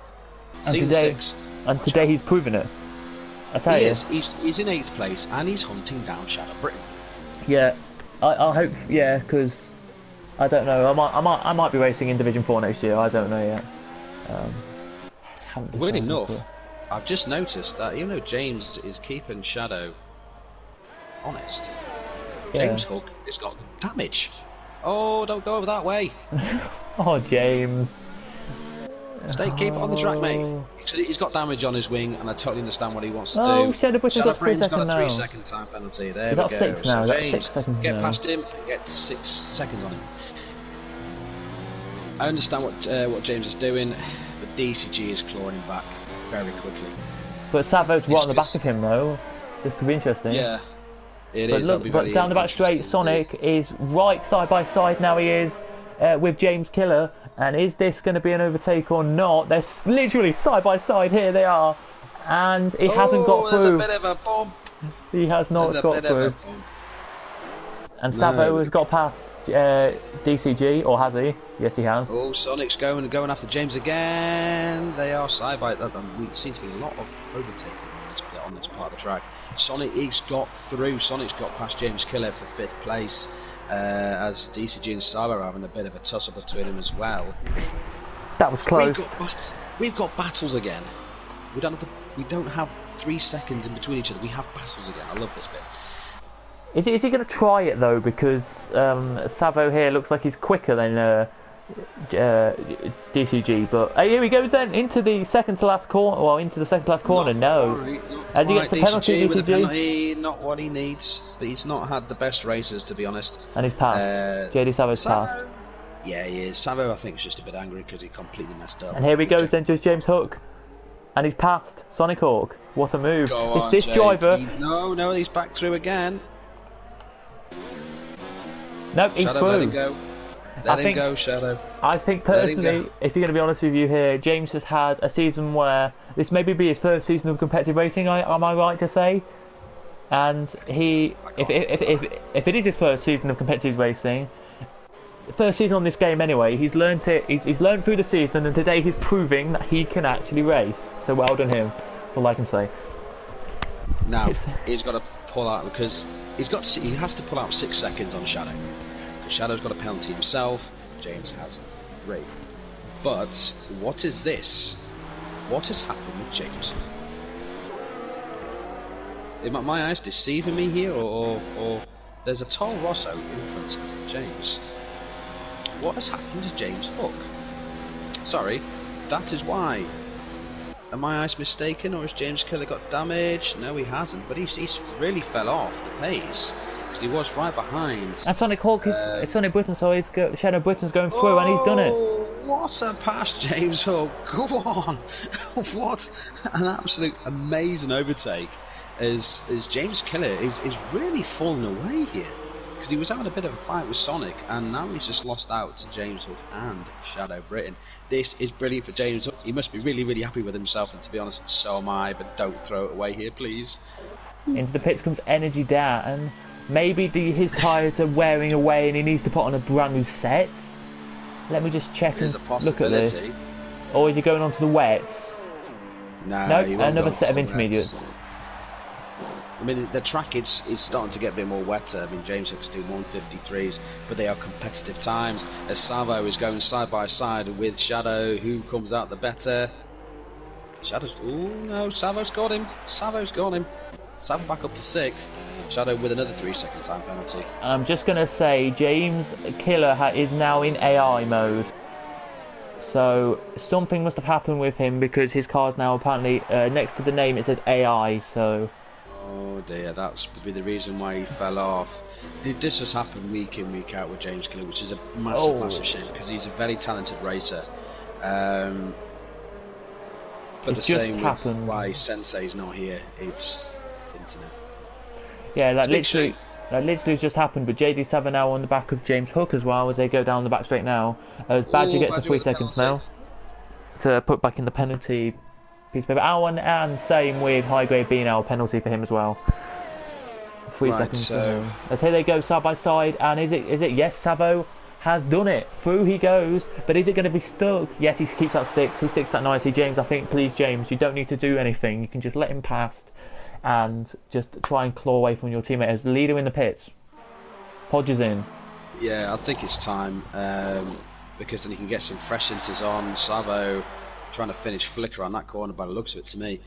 And today he's proven it. I tell he you, is. He's in 8th place and he's hunting down Shadow Britain. Yeah, I hope. Yeah, because I don't know. I might be racing in Division 4 next year. I don't know yet. Weird enough, I've just noticed that even though James is keeping Shadow honest, James Hook has got damage. Oh, don't go over that way. Oh, James. Keep it on the track, mate. He's got damage on his wing, and I totally understand what he wants to do. Shadow Britain's got a 3-second time penalty. There we go. 6 now. So James, 6 seconds get now. past him and get 6 seconds on him. I understand what James is doing, but DCG is clawing him back very quickly. But Savo's right on the back of him, though. This could be interesting. Yeah, it but is. Look, but down the back straight, Sonic is right side by side now. He is with James Killer. And is this going to be an overtake or not? They're literally side by side. Here they are. And he hasn't got through. There's a bit of a bump. He has not got through. And Savo has got past DCG, or has he? Yes, he has. Oh, Sonic's going after James again. They are side by side. We seem to be a lot of overtaking on this part of the track. Sonic's got through. Sonic's got past James Killer for 5th place. As DCG and Sabo are having a bit of a tussle between them as well. That was close. We've got battles again. We don't have 3 seconds in between each other. We have battles again. I love this bit. Is he going to try it though? Because Savo here looks like he's quicker than DCG. But here he goes then into the second to last corner. Well, into the second to last corner. As he gets a penalty, DCG. With a penalty, not what he needs. But he's not had the best races, to be honest. And he's passed. JD Savo's passed. Yeah, he is. Savo, I think, is just a bit angry because he completely messed up. And here he goes then, just James Hook. And he's passed Sonic Hawk. What a move. Go on, this Jake. driver... No, he's back through again. Nope, he's Shadow, through. let him go. Let him go, Shadow. I think personally, if you're going to be honest with you here, James has had a season where this maybe be his first season of competitive racing. Am I right to say? And if it is his first season of competitive racing, first season on this game anyway, he's learned it. He's learned through the season, and today he's proving that he can actually race. So well done him. That's all I can say. Now he's got to pull out because he has to pull out 6 seconds on Shadow. Because Shadow's got a penalty himself. James has 3. But what is this? What has happened with James? Am my eyes deceiving me here, or there's a Toro Rosso in front of James? What has happened to James Hook? Sorry, that is why. Am my eyes mistaken, or has James Killer got damage? No, he hasn't, but he's really fell off the pace because he was right behind. And Sonic Hawk is Sonic Britain, so Shadow Britain's going through, and he's done it. What a pass, James Hook! Go on! What an absolute amazing overtake! As James Killer is really falling away here because he was having a bit of a fight with Sonic, and now he's just lost out to James Hook and Shadow Britain. This is brilliant for James Hook. He must be really, really happy with himself, and to be honest, so am I. But don't throw it away here, please. Into the pits comes Energy Dan, and maybe his tyres are wearing away, and he needs to put on a brand new set. Let me just check and look at this. Or is he going on to the wets? No, another set of intermediates. I mean, the track is starting to get a bit more wetter. I mean, James Hook's doing 153s, but they are competitive times. As Savo is going side by side with Shadow, who comes out the better? Shadow's... Oh no, Savo's got him. Savo back up to 6th. Shadow with another 3-second time penalty. I'm just going to say, James Killer is now in AI mode. So something must have happened with him because his car's now apparently next to the name it says AI. So. Oh dear, that's probably the reason why he fell off. This has happened week in, week out with James Killer, which is a massive shame because he's a very talented racer. But the same with why Sensei's not here, it's internet. Yeah, that literally has just happened, but JD Savin now on the back of James Hook as well as they go down the back straight now. As Badger gets the 3 seconds now to put back in the penalty piece of paper. And same with high grade being our penalty for him as well. 3 seconds. So let's say they go side by side, and is it? Yes, Savo has done it. Through he goes, but is it going to be stuck? Yes, he keeps that sticks. He sticks that nicely. James, I think, please, James, you don't need to do anything. You can just let him past and just try and claw away from your teammate as leader in the pits. Podge is in. Yeah, I think it's time because then he can get some fresh inters on. Savo trying to finish Flicker on that corner by the looks of it to me.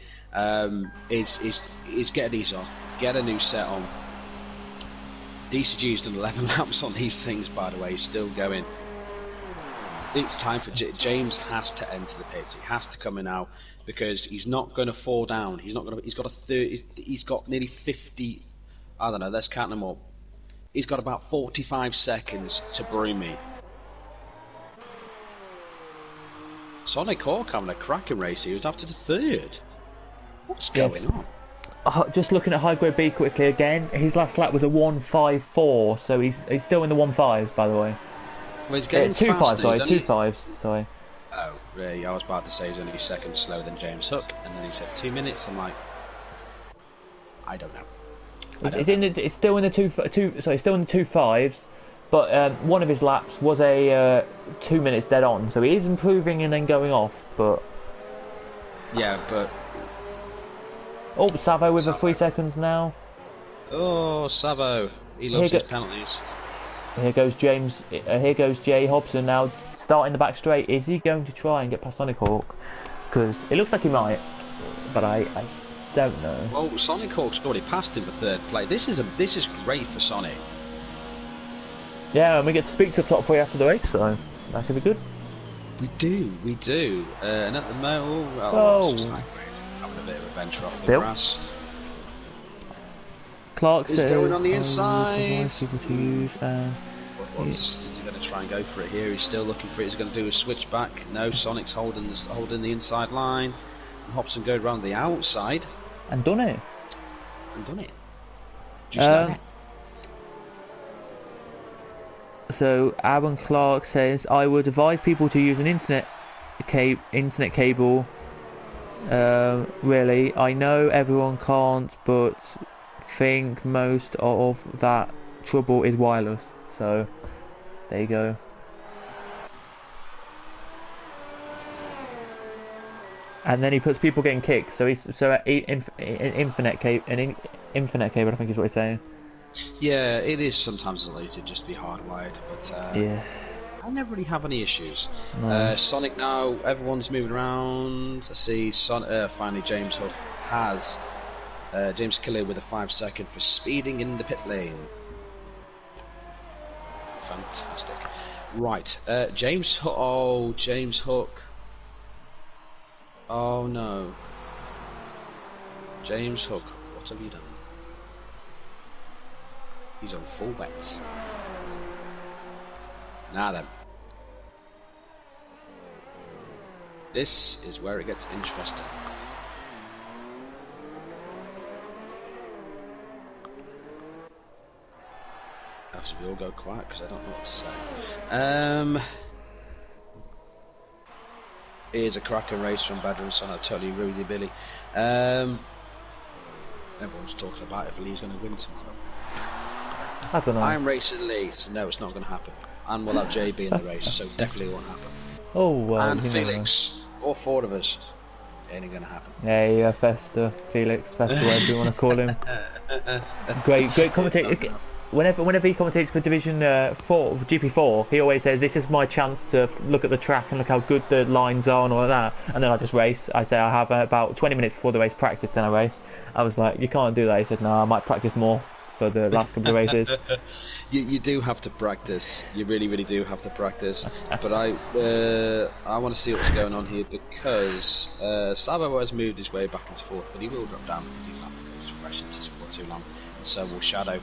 Is get these on. Get a new set on. DCG's done 11 laps on these things, by the way. He's still going. It's time for James has to enter the pits. He has to come in now because he's not going to fall down. He's not going to. He's got a 30. He's got nearly 50. I don't know. Let's count them up. He's got about 45 seconds to broom me. Sonic Hawk having a cracking race. He was after the third. What's going on? Just looking at high grade B quickly again. His last lap was a 1:54, so he's still in the 1:5s, by the way. Well, he's getting 2:5, sorry, only... 2:5s, sorry. Oh, really? I was about to say he's only seconds slower than James Hook, and then he said 2 minutes. I'm like, I don't know. It's still in the 2:5s, but one of his laps was a 2 minutes dead on, so he is improving and then going off. But yeah, but Savo with the 3 seconds now. Oh, Savo, he loves his penalties. Here goes James. Here goes Jay Hobson now, starting the back straight. Is he going to try and get past Sonic Hawk? Because it looks like he might, but I don't know. Well, Sonic Hawk's already passed him for third place. This is great for Sonic. Yeah, and we get to speak to the top 3 after the race, so that should be good. We do. And at the moment, having a bit of adventure off the grass. Clark says, going on the inside. People to use. Is he going to try and go for it here? He's still looking for it. He's going to do a switchback. No, Sonic's holding the inside line. And Hobson going around the outside. And done it. Just like that. So Aaron Clark says, I would advise people to use an internet cable. Really, I know everyone can't, but think most of that trouble is wireless. So there you go. And then he puts people getting kicked. So infinite cable. I think is what he's saying. Yeah, it is sometimes deleted just to be hardwired, but yeah, I never really have any issues. No. Sonic now, everyone's moving around. I see finally James Hook has James Killer with a 5 second for speeding in the pit lane. Fantastic. Right, James Hook. Oh, James Hook. Oh no. James Hook, what have you done? He's on full wets. Now then. This is where it gets interesting. After we all go quiet because I don't know what to say. Here's a cracking race from Badger and Son. I totally agree with you, Billy. Everyone's talking about if Lee's going to win tomorrow. I don't know. I'm racing Lee, so no, it's not going to happen. And we'll have JB in the race, so definitely won't happen. Oh, well. And Felix, all 4 of us, ain't going to happen. Yeah, Festa, Felix, whatever you want to call him. Great commentator. Whenever he commentates for Division 4, GP4, he always says, "This is my chance to look at the track and look how good the lines are and all of that." And then I just race. I say I have about 20 minutes before the race practice, then I race. I was like, "You can't do that." He said, "No, I might practice more for the last couple of races." You do have to practice. You really, really do have to practice. But I want to see what's going on here because Sabo has moved his way back and forth, but he will drop down because he's not going to rush into for too long. And so will Shadow.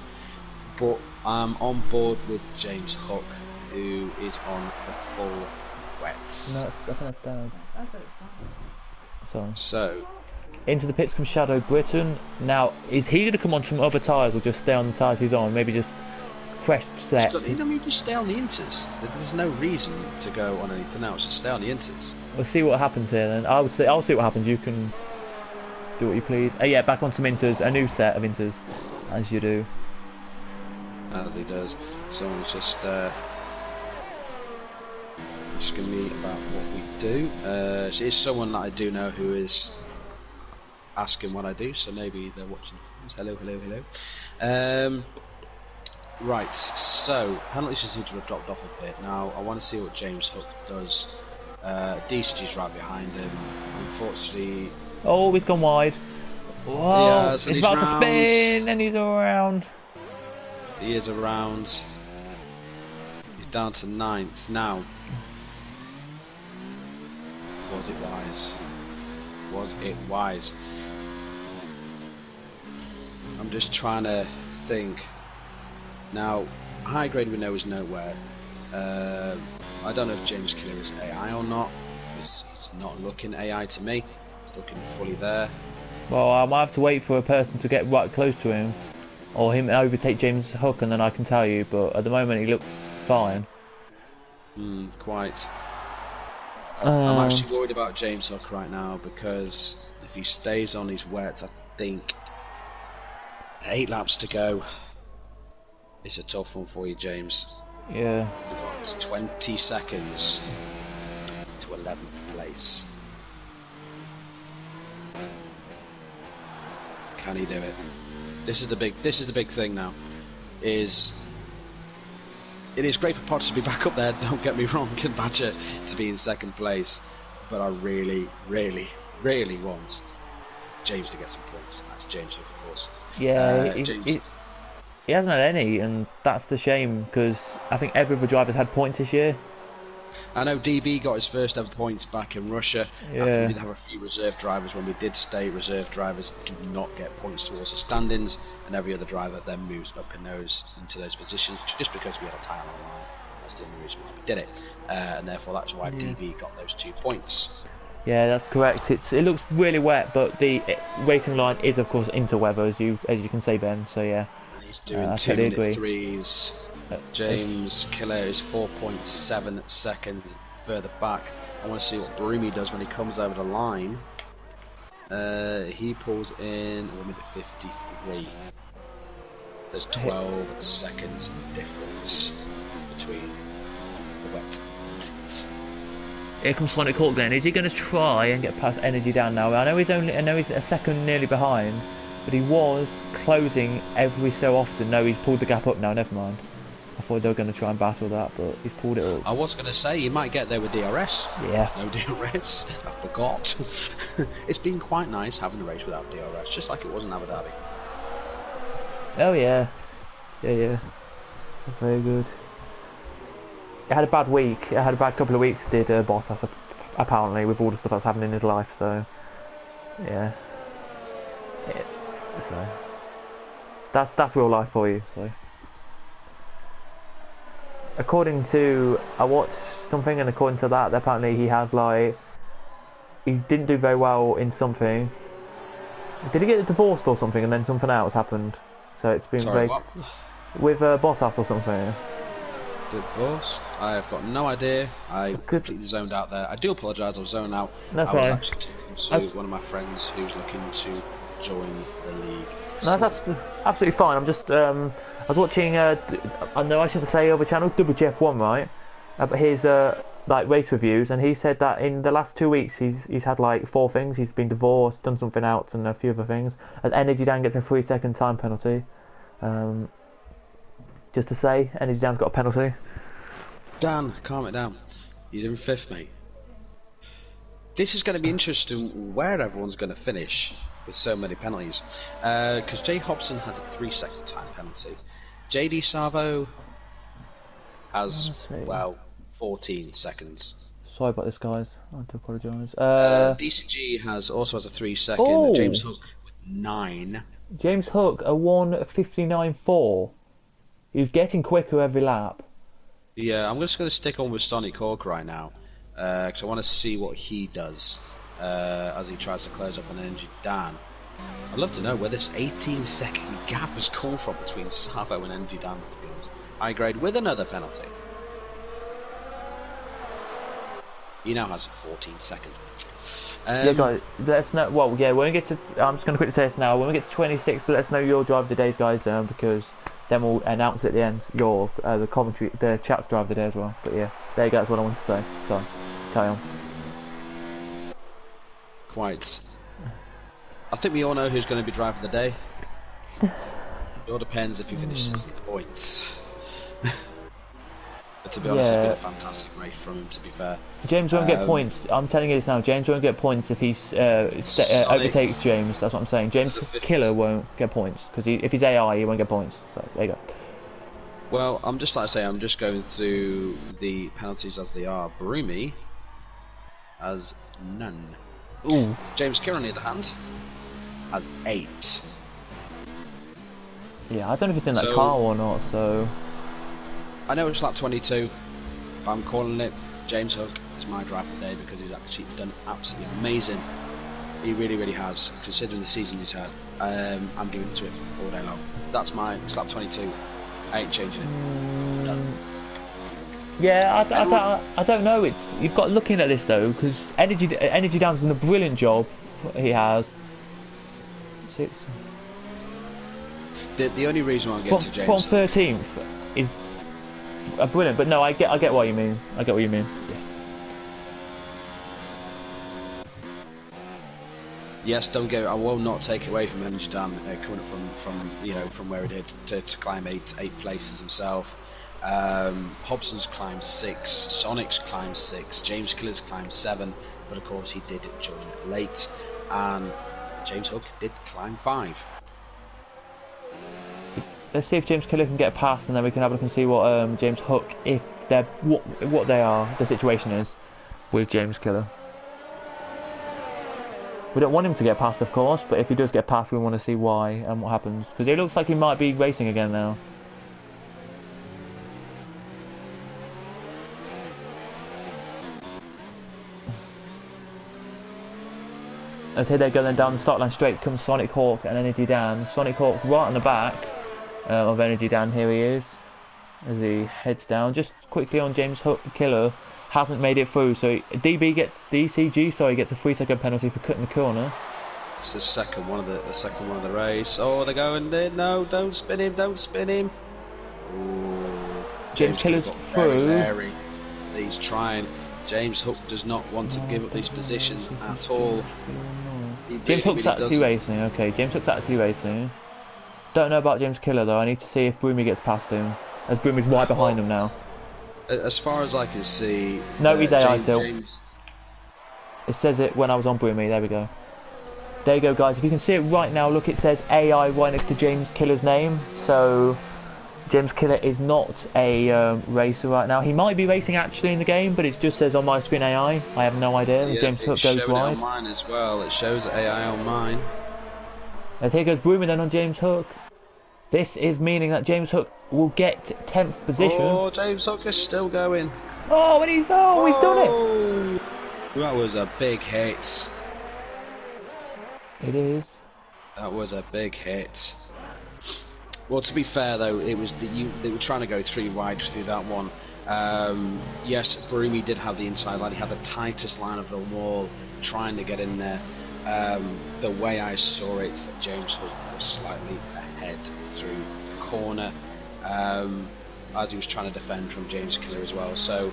But I'm on board with James Hook, who is on the full wets. No, I think that's down. Sorry. So, into the pits from Shadow Britton. Now, is he going to come on some other tyres or just stay on the tyres he's on? Maybe just fresh set. Just stay on the inters. There's no reason to go on anything else. Just stay on the inters. We'll see what happens here then. I'll see what happens. You can do what you please. Yeah, back on some inters, a new set of inters, as you do. As he does. Someone's just asking me about what we do. It's someone that I do know who is asking what I do, so maybe they're watching. Hello, hello, hello. Right, so penalties just seem to have dropped off a bit. Now I want to see what James Hook does. DCG's right behind him. Unfortunately. Oh, he's gone wide. Whoa, he's about to spin, and he's around. He is around. He's down to 9th now. Was it wise? Was it wise? I'm just trying to think. Now, high grade we know is nowhere. I don't know if James Killer is AI or not. He's not looking AI to me. He's looking fully there. Well, I might have to wait for a person to get right close to him, or him overtake James Hook, and then I can tell you. But at the moment, he looks fine. Quite. I'm actually worried about James Hook right now because if he stays on his wets, I think 8 laps to go. It's a tough one for you, James. Yeah. We've got 20 seconds to 11th place. Can he do it? This is the big thing now. It is great for Potter to be back up there, don't get me wrong, and Badger to be in 2nd place. But I really, really, really want James to get some points. That's James, of course. Yeah, he hasn't had any, and that's the shame, because I think every other driver's had points this year. I know DB got his first ever points back in Russia. Yeah. After we did have a few reserve drivers. When we did stay, reserve drivers do not get points towards the standings, and every other driver then moves up into those positions just because we had a tyre on the line. That's the only reason why we did it, and therefore that's why DB got those 2 points. Yeah, that's correct. It looks really wet, but the racing line is of course interweather, as you can say, Ben. So yeah. He's doing 2-minute threes. James Killer is 4.7 seconds further back. I want to see what Broomy does when he comes over the line. He pulls in 1:53. There's 12 seconds of difference between the wet and. Here comes Sonic Hawk then. Is he going to try and get past Energy Down now? I know he's a second nearly behind, but he was closing every so often. No, he's pulled the gap up now. Never mind. I thought they were going to try and battle that, but he's pulled it up. I was going to say you might get there with DRS. Yeah. No DRS. I forgot. It's been quite nice having a race without DRS, just like it was in Abu Dhabi. Oh yeah, yeah. Very good. It had a bad week. It had a bad couple of weeks. Did Bottas apparently with all the stuff that's happening in his life. So yeah. So that's real life for you. So according to I watched something, and according to that, apparently he didn't do very well in something. Did he get divorced or something, and then something else happened? So it's been with Bottas or something. Divorce? I have got no idea. I completely zoned out there. I do apologise. I was zoned out. That's I was right. actually talking to one of my friends who's looking to join the league. No, that's absolutely fine. I'm just I was watching I know I shouldn't say other channel, GP4, right? But his race reviews, and he said that in the last 2 weeks he's had like 4 things. He's been divorced, done something else, and a few other things. As Energy Dan gets a 3-second time penalty. Just to say, Energy Dan's got a penalty. Dan, calm it down. You're in 5th, mate. This is going to be interesting where everyone's going to finish with so many penalties. Because Jay Hobson has a 3-second time penalty. JD Savo has, 14 seconds. Sorry about this, guys. I have to apologise. DCG also has a 3-second. Oh. James Hook with 9. James Hook, a 1:59.4. He's getting quicker every lap. Yeah, I'm just going to stick on with Sonic Hawk right now, because I want to see what he does as he tries to close up on Energy Dan. I'd love to know where this 18-second gap has come from between Savo and Energy Dan, to be honest. high grade with another penalty. He now has 14 seconds. Yeah, guys, let us know. Well, yeah, when we get to, I'm just going to quickly say this now. When we get to 26, let us know your drive of the days, guys, because then we'll announce at the end your the commentary, the chat's drive of the day as well. But yeah, there you go. That's what I wanted to say. So, carry on. Quite. I think we all know who's going to be driver of the day. It all depends if you finish the points. But to be honest, it's been a fantastic race from him, to be fair. James won't get points. I'm telling you this now. James won't get points if he overtakes James. That's what I'm saying. James Killer won't get points because if he's AI, he won't get points. So there you go. Well, I'm just going through the penalties as they are. Broomy has none. Ooh. James Killer, on the other hand, has 8. Yeah, I don't know if it's in that car or not. So. I know it's lap 22, but I'm calling it. James Hook is my driver today because he's actually done absolutely amazing. He really, really has, considering the season he's had. I'm giving it to him all day long. That's it's lap 22. I ain't changing it. Done. Yeah, I don't know. You've got looking at this though, because Energy Down's done a brilliant job. He has. 6. The only reason why I'm getting to James on 13th is. Brilliant, but no, I get what you mean. I get what you mean. Yeah. Yes, don't go. I will not take away from Energy Dan coming up from where he did to climb eight places himself. Hobson's climbed 6, Sonic's climbed 6, James Killer's climbed 7, but of course he did join late, and James Hook did climb 5. Let's see if James Killer can get past, and then we can have a look and see what James Hook, if they're what they are, the situation is with James Killer. We don't want him to get past, of course, but if he does get past, we want to see why and what happens, because it looks like he might be racing again now. As here they go, then down the start line straight comes Sonic Hawk and Energy Dan. Sonic Hawk right on the back of Energy Dan, here he is, as he heads down. Just quickly on James Hook, Killer hasn't made it through, so DCG gets a 3-second penalty for cutting the corner. It's the second one of the race. Oh, they're going there. No, don't spin him. Ooh, James Killer's through. Very. He's trying. James Hook does not want to give up these positions at all. James Hook's actually racing. Okay, James Hook's actually racing. Don't know about James Killer though. I need to see if Broomy gets past him, as Broomy's right behind him now. As far as I can see, no, he's AI still. James... It says it when I was on Broomy. There we go. There you go, guys. If you can see it right now, look, it says AI right next to James Killer's name. So James Killer is not a racer right now. He might be racing actually in the game, but it just says on my screen AI. I have no idea. Yeah, James Hook goes wide. It on mine as well. It shows AI on mine. As here goes Broomy then on James Hook. This is meaning that James Hook will get 10th position. Oh, James Hook is still going. Oh, and he's done it. That was a big hit. It is. That was a big hit. Well, to be fair though, it was they were trying to go 3 wide through that one. Yes, Broomy did have the inside line. He had the tightest line of the wall, trying to get in there. The way I saw it, that James Hook was slightly ahead through the corner, as he was trying to defend from James Killer as well. So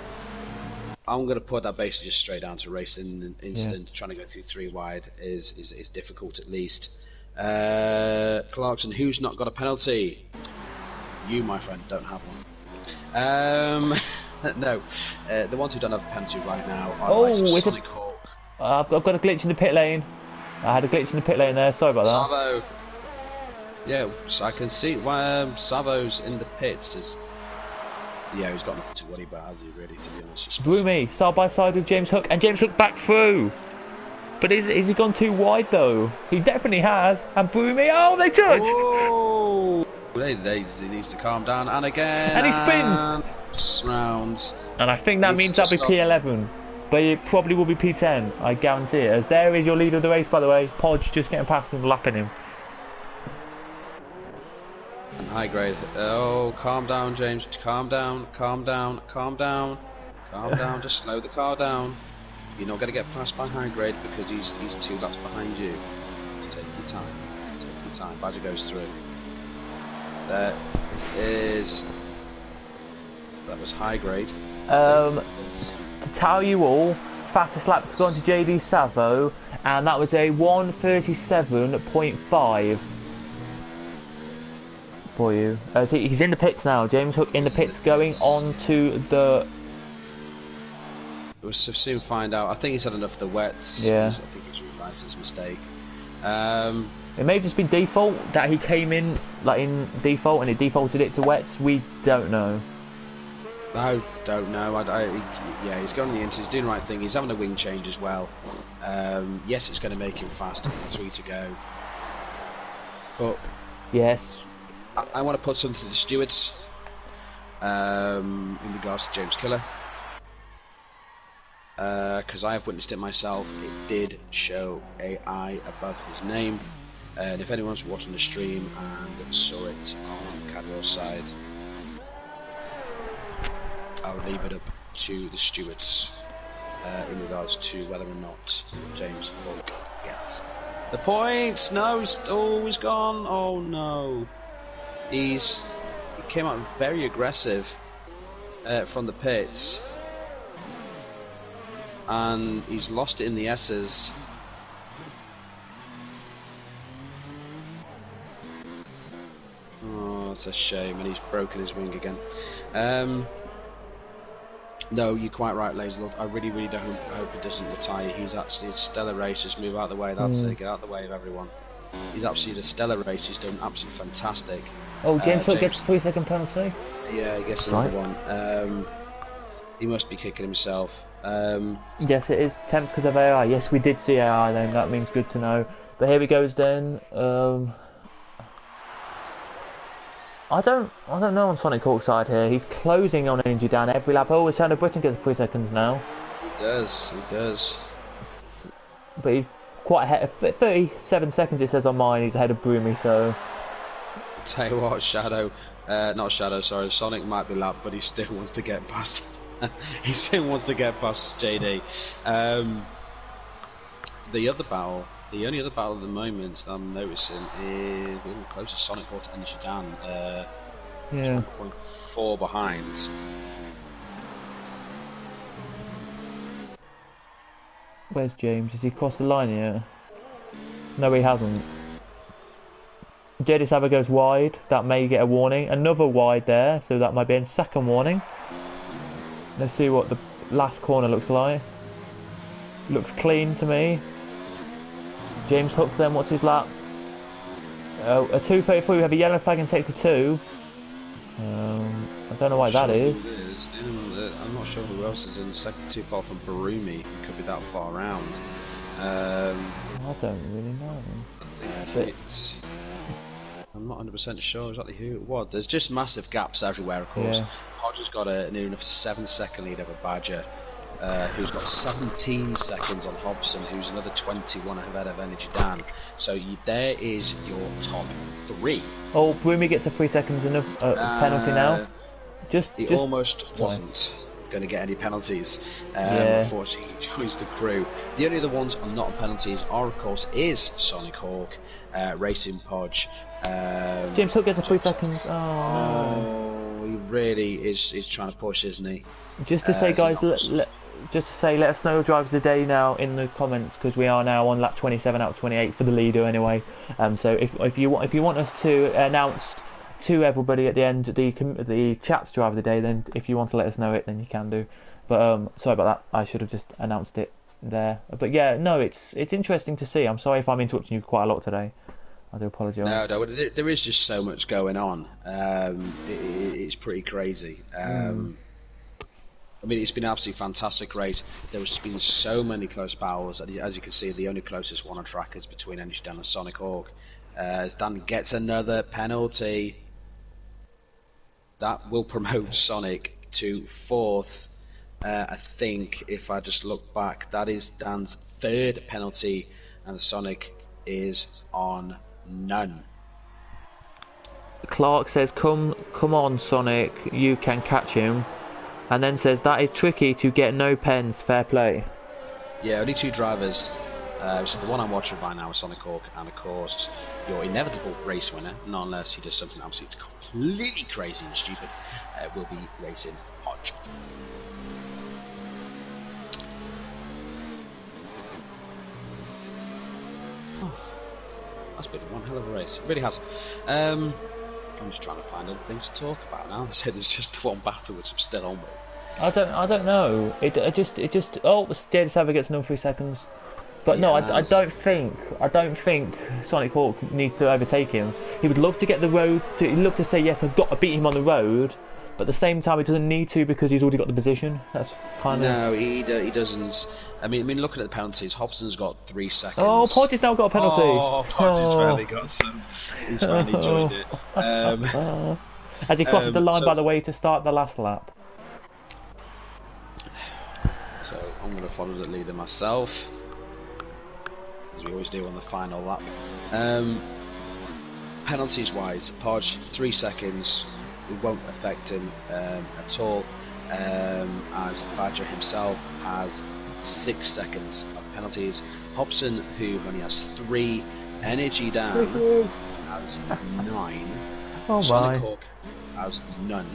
I'm going to put that basically just straight down to racing incident. Yes. Trying to go through 3 wide is difficult at least. Clarkson, who's not got a penalty? You, my friend, don't have one. No, the ones who don't have a penalty right now are Sonic Hawk. I've got a glitch in the pit lane. I had a glitch in the pit lane there. Sorry about that. Savo. Yeah, I can see why Savo's in the pits. Yeah, he's got nothing to worry about, has he, really, to be honest? Broomy, side by side with James Hook, and James Hook back through. But is he gone too wide, though? He definitely has. And Broomy, oh, they touch! Oh! He needs to calm down, and again. And he spins! Rounds. And I think that means that'll be P11. But it probably will be P10, I guarantee it. As there is your leader of the race, by the way. Podge just getting past him, lapping him. And high grade. Oh, calm down, James. Calm down. Calm down. Calm down. Calm down. Just slow the car down. You're not going to get passed by high grade because he's 2 laps behind you. Just take your time. Take your time. Badger goes through. That was high grade. To tell you all, fastest lap has gone to JD Savo, and that was a 1:37.5 for you. He's in the pits now. James Hook in the pits, going on to the. We'll soon find out. I think he's had enough of the wets. Yeah. I think he's realised his mistake. It may have just been default that he came in like in default and it defaulted it to wets. We don't know. I don't know. Yeah, he's gone on the inside. He's doing the right thing. He's having a wing change as well. Yes, it's going to make him faster with 3 to go. But yes, I want to put something to the stewards in regards to James Killer. Because I have witnessed it myself. It did show AI above his name, and if anyone's watching the stream and saw it on Cadwell's side, I'll leave it up to the stewards in regards to whether or not James Hook gets the points. No, he's always gone. Oh no, he came out very aggressive from the pits. And he's lost it in the S's. Oh, that's a shame, and he's broken his wing again. No, you're quite right, Laserlord. I really, really don't hope he doesn't retire. He's actually a stellar race. Just move out of the way. That's it. Get out of the way of everyone. He's absolutely a stellar race. He's done absolutely fantastic. Oh, James Hook gets a 3-second penalty. Yeah, he gets another one. He must be kicking himself. Yes, it is temp because of AI. Yes, we did see AI then. That means good to know. But here he goes then. I don't know on Sonic Hawk's side here. He's closing on Energy down every lap. Oh, it's Britain gets 3 seconds now. He does. But he's quite ahead. 37 seconds it says on mine. He's ahead of Broomy. So. Tell you what, not Shadow. Sorry, Sonic might be lapped, but he still wants to get past. He still wants to get past JD. The only other battle at the moment that I'm noticing is the closest Sonic Hawk to Energy Dan. Yeah. 1.4 behind. Where's James? Has he crossed the line yet? No, he hasn't. JD Sava goes wide. That may get a warning. Another wide there, so that might be a second warning. Let's see what the last corner looks like. Looks clean to me. James Hook then, what's his lap? A 2:34, we have a yellow flag in sector 2. I don't know why that is. I'm not sure who else is in sector 2 apart from Barumi, who could be that far around. I don't really know. I'm not 100% sure exactly who it was. There's just massive gaps everywhere, of course. Yeah. Hodger's got a near enough 7-second lead over Badger, who's got 17 seconds on Hobson, who's another 21 ahead of Energy Dan. So there is your top 3. Oh, Broomy gets a 3 seconds penalty now. He almost wasn't going to get any penalties. Unfortunately, he joins the crew. The only other ones on not penalties are, of course, is Sonic Hawk, Racing Podge. James Hook gets a 3 seconds. Oh, he really is trying to push, isn't he? Just to say, guys, let us know your drivers of the day now in the comments, because we are now on lap 27 out of 28 for the leader anyway. So if you want us to announce to everybody at the end the chat's driver of the day, then if you want to let us know it, then you can do. But sorry about that. I should have just announced it there. But yeah, no, it's interesting to see. I'm sorry if I'm interrupting you quite a lot today. I do apologise. No, there is just so much going on. It's pretty crazy. I mean, it's been an absolutely fantastic race. There's been so many close battles. As you can see, the only closest one on track is between Energy Dan and Sonic Hawk. As Dan gets another penalty, that will promote Sonic to 4th. I think, if I just look back, that is Dan's 3rd penalty, and Sonic is on none. Clark says, come on, Sonic, you can catch him. And then says, that is tricky to get no pens, fair play. Yeah, only 2 drivers. So the one I'm watching right now is Sonic Hawk, and of course, your inevitable race winner, not unless he does something absolutely completely crazy and stupid, will be racing Hodge. That's been one hell of a race. It really has. I'm just trying to find other things to talk about now. They said there's just one battle which I'm still on with. I don't know. It just oh, Steady Saver gets another 3 seconds. But no, I don't think Sonic Hawk needs to overtake him. He would love to get the road. He'd love to say yes, I've got to beat him on the road. But at the same time, he doesn't need to because he's already got the position. That's kind of. No, he doesn't. I mean, looking at the penalties, Hobson's got 3 seconds. Oh, Podge has now got a penalty. Oh, Podge has finally got some. He's finally joined it. As he crosses the line, by the way, to start the last lap. So I'm going to follow the leader myself, as we always do on the final lap. Penalties wise, Podge 3 seconds. It won't affect him at all, as Badger himself has 6 seconds of penalties. Hobson, who only has 3, Energy Down has 9, Oh Sonic my. Hawk has none,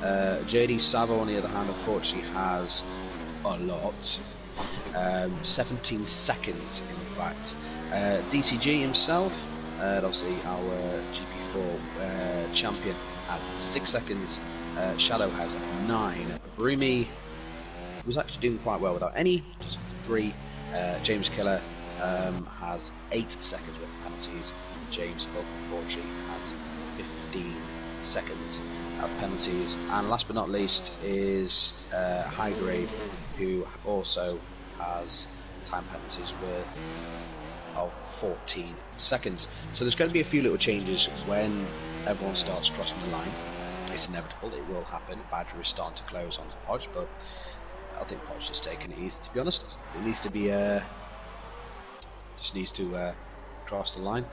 JD Savo on the other hand unfortunately has a lot, 17 seconds in fact. DCG himself, obviously our GP4 champion, has 6 seconds. Shadow has 9. Broomy was actually doing quite well without any, just 3. James Killer has 8 seconds with penalties. James Hook unfortunately has 15 seconds of penalties. And last but not least is High Grade, who also has time penalties of 14 seconds. So there's going to be a few little changes when everyone starts crossing the line. It's inevitable, it will happen. Badger is starting to close on Podge, but I think Podge is taking it easy, to be honest. It needs to be just needs to cross the line.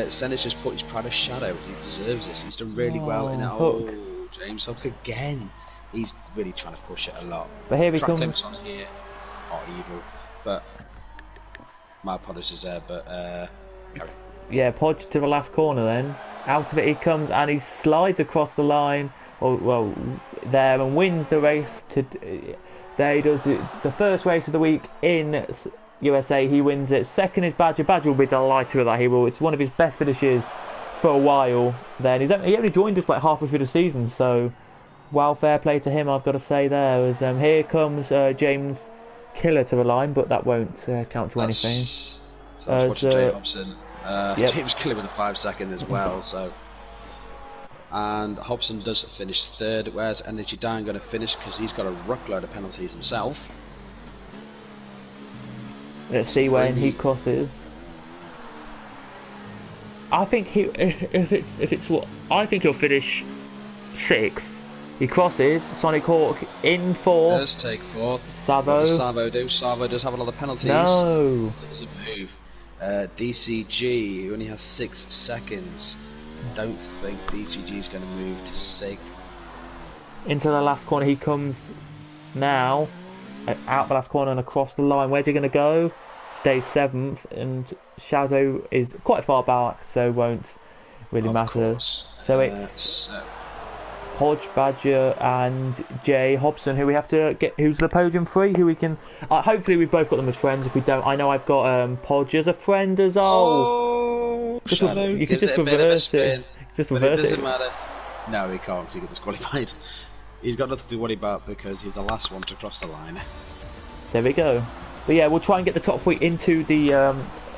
Senna's just put his pride of Shadow. He deserves this. He's done really well in that. Hook. Oh, James Hook again. He's really trying to push it a lot. But here he Track comes. limits on here are evil, but my apologies there. But carry on. Yeah, Podge to the last corner then. Out of it he comes and he slides across the line. Well, there and wins the race. There he does the first race of the week in USA. He wins it. Second is Badger. Badger will be delighted with that. It's one of his best finishes for a while. Then he only joined us like halfway through the season. So, well, fair play to him. I've got to say there. As here comes James Killer to the line, but that won't count to anything. So I was watching Jay Hobson. Yep. James Killer with a 5 second as well. So, and Hobson does finish third. Where's Energy Down going to finish because he's got a ruckload of penalties himself. Let's see when he crosses. I think I think he'll finish 6th. He crosses. Sonic Hawk in 4th. Does take 4th. Savo. What does Savo do? Savo does have a lot of penalties. No. Doesn't move. DCG, who only has 6 seconds. Don't think DCG is going to move to 6th. Into the last corner he comes now. Out the last corner and across the line. Where's he going to go? Stays 7th, and Shadow is quite far back, so won't really matter. Course. So it's Hodge, Badger, and Jay Hobson, who we have to get. Who's the podium 3? Who we can. Hopefully, we've both got them as friends. If we don't, I know I've got Podge as a friend as well. Shadow You can gives just it a bit of a reverse spin, it. Just but reverse it doesn't it. matter. No, he can't because he got disqualified. He's got nothing to worry about because he's the last one to cross the line. There we go. But yeah, we'll try and get the top 3 into the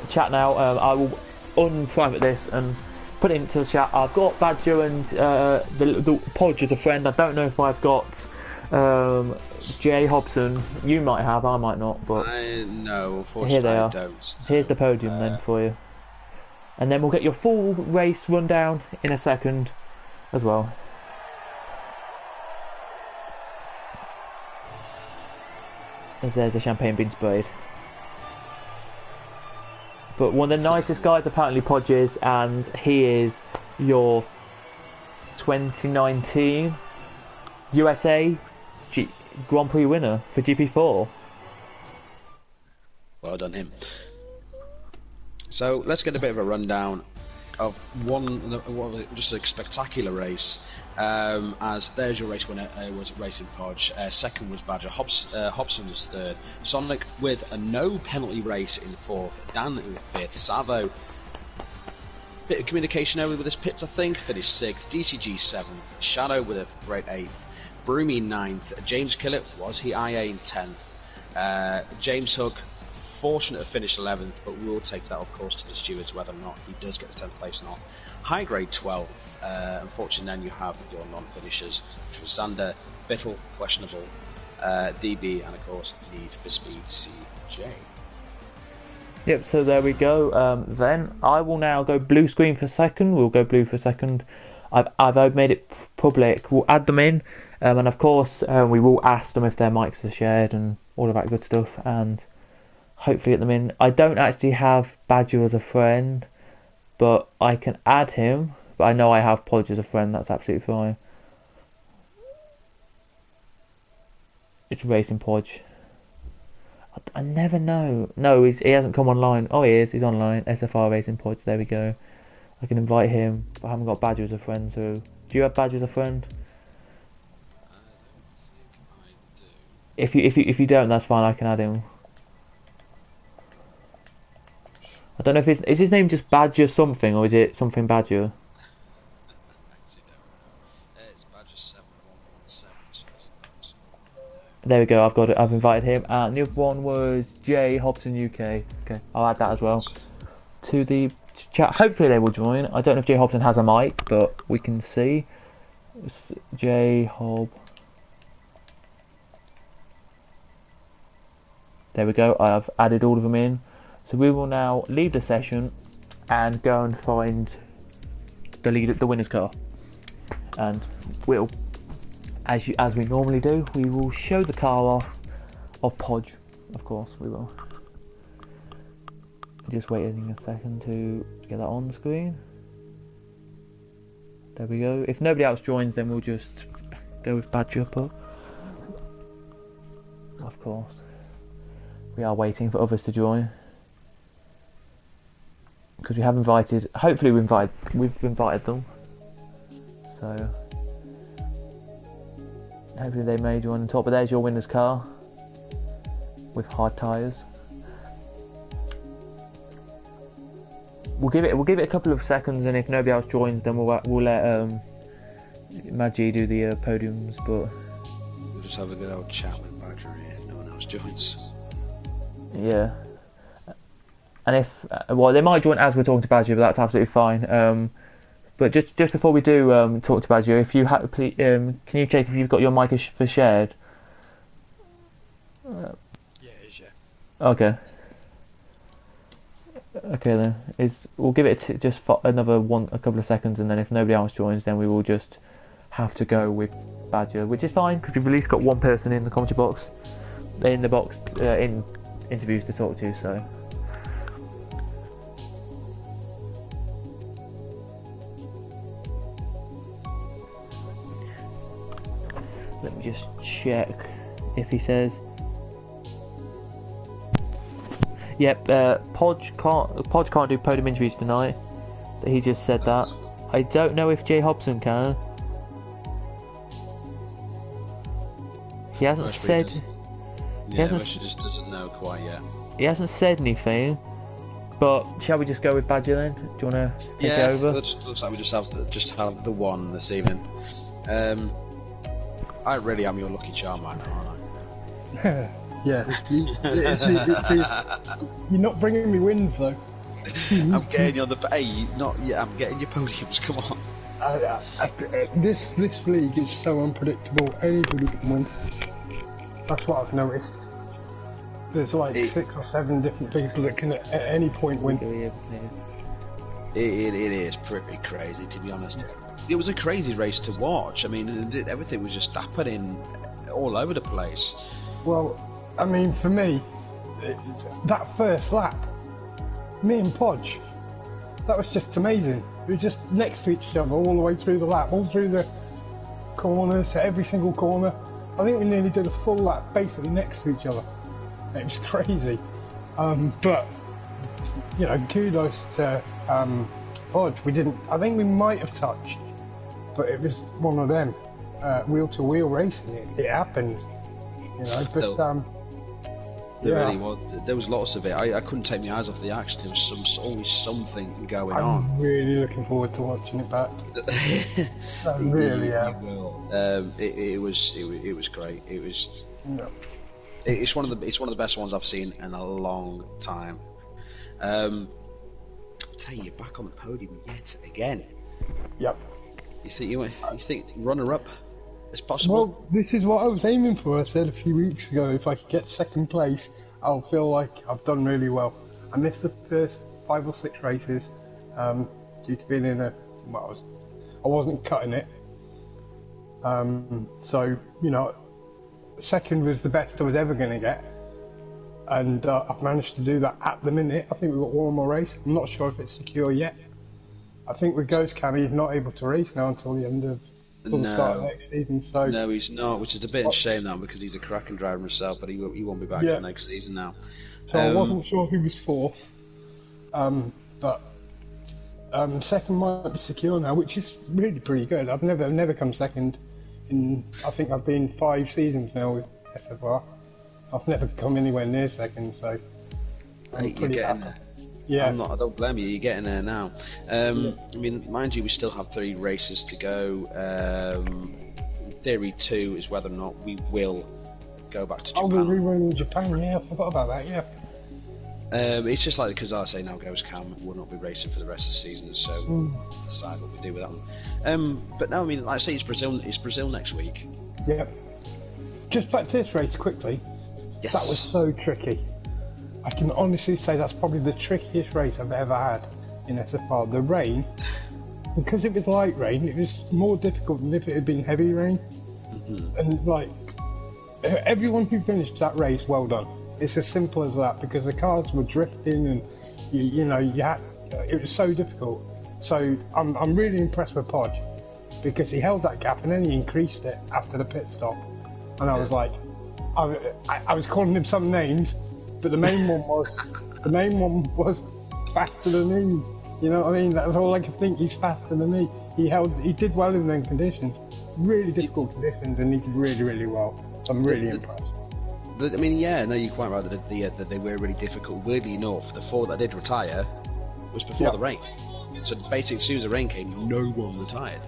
chat now. I will unprivate this and put it into the chat. I've got Badger and the Podge as a friend. I don't know if I've got Jay Hobson. You might have, I might not. But no, unfortunately, here they are. I don't. Here's the podium then for you. And then we'll get your full race rundown in a second as well. As there's a champagne being sprayed. But one of the nicest guys apparently Podge is, and he is your 2019 USA Grand Prix winner for GP4. Well done him. So let's get a bit of a rundown of just a spectacular race. As there's your race winner, was Racing Podge. Second was Badger. Hobson was third. Sonic with a no penalty race in fourth. Dan in fifth. Savo, bit of communication error with his pits, I think, finished sixth. DCG seventh. Shadow with a great eighth. Broomy ninth. James Killett, was he IA in 10th. James Hook, fortunate to finish 11th, but we will take that, of course, to the stewards whether or not he does get the 10th place or not. High grade 12th. Unfortunately, then you have your non-finishers, which was Sander, Bittle, questionable, DB, and of course, Need for Speed CJ. Yep, so there we go. Then I will now go blue screen for second. We'll go blue for second. I've made it public. We'll add them in, and of course we will ask them if their mics are shared and all of that good stuff, and hopefully get them in. I don't actually have Badger as a friend, but I can add him. But I know I have Podge as a friend. That's absolutely fine. It's Racing Podge. I never know. No, he hasn't come online. Oh, he is. He's online. SFR Racing Podge. There we go. I can invite him, but I haven't got Badger as a friend. So, do you have Badger as a friend? I don't think I do. If you don't, that's fine. I can add him. I don't know if is his name just Badger something, or is it something Badger? Actually don't know. It's Badger 7117. There we go. I've got it. I've invited him. And the other one was J Hobson UK. Okay, I'll add that as well to the chat. Hopefully they will join. I don't know if J Hobson has a mic, but we can see. It's J Hob. There we go. I've added all of them in. So we will now leave the session and go and find the winner's car, and we'll, as we normally do, we will show the car off of Podge. Of course, we will. Just waiting a second to get that on the screen. There we go. If nobody else joins, then we'll just go with Badger. But of course, we are waiting for others to join, because we have invited. Hopefully, we've invited them. So hopefully they may join on top. But there's your winner's car with hard tyres. We'll give it a couple of seconds, and if nobody else joins, then we'll let Maggie do the podiums. But we'll just have a good old chat with Badger if no one else joins. Yeah. And if well, they might join as we're talking to Badger, but that's absolutely fine. But just before we do talk to Badger, if you please, can you check if you've got your mic for shared? Yeah, it is, yeah. Okay. Okay then. We'll give it just for a couple of seconds, and then if nobody else joins, then we will just have to go with Badger, which is fine because we've at least got one person in the commentary box, in interviews to talk to. So. Let me just check if he says. Yep, Podge can't do podium interviews tonight. He just said that. I don't know if Jay Hobson can. He hasn't said. He just doesn't know quite yet. He hasn't said anything. But shall we just go with Badger then? Do you want to take it over? Yeah, looks like we just have the one this evening. I really am your lucky charm right now, aren't I? Yeah. You're not bringing me wins though. I'm getting you on the I'm getting your podiums. Come on. This league is so unpredictable. Anybody can win. That's what I've noticed. There's like 6 or 7 different people that can at any point win. It is pretty crazy, to be honest. It was a crazy race to watch. I mean, everything was just happening all over the place. Well, I mean, for me, that first lap, me and Podge, that was just amazing. We were just next to each other all the way through the lap, all through the corners, every single corner. I think we nearly did a full lap basically next to each other. It was crazy. But, you know, kudos to Podge. We didn't, I think we might have touched, but it was one of them. Wheel to wheel racing, it happens. You know, but there really was. There was lots of it. I couldn't take my eyes off the action. There was always something going on. I'm really looking forward to watching it back. I really am. It was great. It was. No. It's one of the best ones I've seen in a long time. Tell you, you're back on the podium yet again. Yep. You think runner up is possible? Well, this is what I was aiming for. I said a few weeks ago, if I could get second place, I'll feel like I've done really well. I missed the first 5 or 6 races due to being in I wasn't cutting it. So, you know, second was the best I was ever going to get. And I've managed to do that at the minute. I think we've got one more race. I'm not sure if it's secure yet. I think with Ghost Cam, he's not able to race now until the start of next season. So no, he's not, which is a bit of a shame now because he's a cracking driver himself, but he won't be back till next season now. So I wasn't sure who was fourth, but second might be secure now, which is really pretty good. I've never come second I think I've been 5 seasons now with SFR. I've never come anywhere near second, so you're getting there. Yeah, I don't blame you. You're getting there now. I mean, mind you, we still have 3 races to go. Theory 2 is whether or not we will go back to Japan. Oh, we're rerunning Japan. Yeah, I forgot about that. Yeah. It's just like because I say now, Ghost Cam will not be racing for the rest of the season, so decide what we do with that one. But no, I mean, like I say, it's Brazil next week. Yeah. Just back to this race quickly. Yes. That was so tricky. I can honestly say that's probably the trickiest race I've ever had in SFR. The rain, because it was light rain, it was more difficult than if it had been heavy rain. Mm-hmm. And like, everyone who finished that race, well done. It's as simple as that, because the cars were drifting and it was so difficult. So I'm really impressed with Podge, because he held that gap and then he increased it after the pit stop. And I was like, I was calling him some names, but the main one was faster than me. You know what I mean? That's all I could think. He's faster than me. He did well in them conditions, really difficult conditions, and he did really, really well. So I'm really impressed. I mean, yeah, no, you're quite right that they were really difficult. Weirdly enough, the 4 that did retire was before the rain. So basically, as soon as the rain came, no one retired.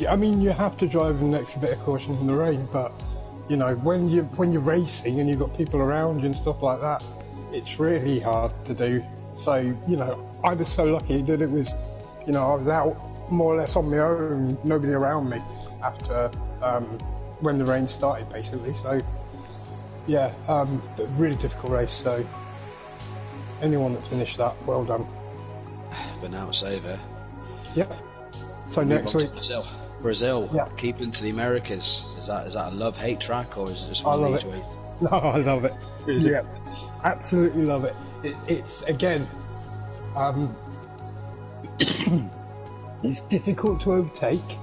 I mean, you have to drive with an extra bit of caution in the rain, but you know, when you're racing and you've got people around you and stuff like that, it's really hard to do. So, you know, I was so lucky that it was, you know, I was out more or less on my own, nobody around me after when the rain started, basically. So, yeah, really difficult race. So, anyone that finished that, well done. But now it's over. Yep. So next week, Brazil, keeping to the Americas. Is that a love-hate track, or is it just one of these ways? No, I love it. Yeah, absolutely love it. It's again, it's difficult to overtake.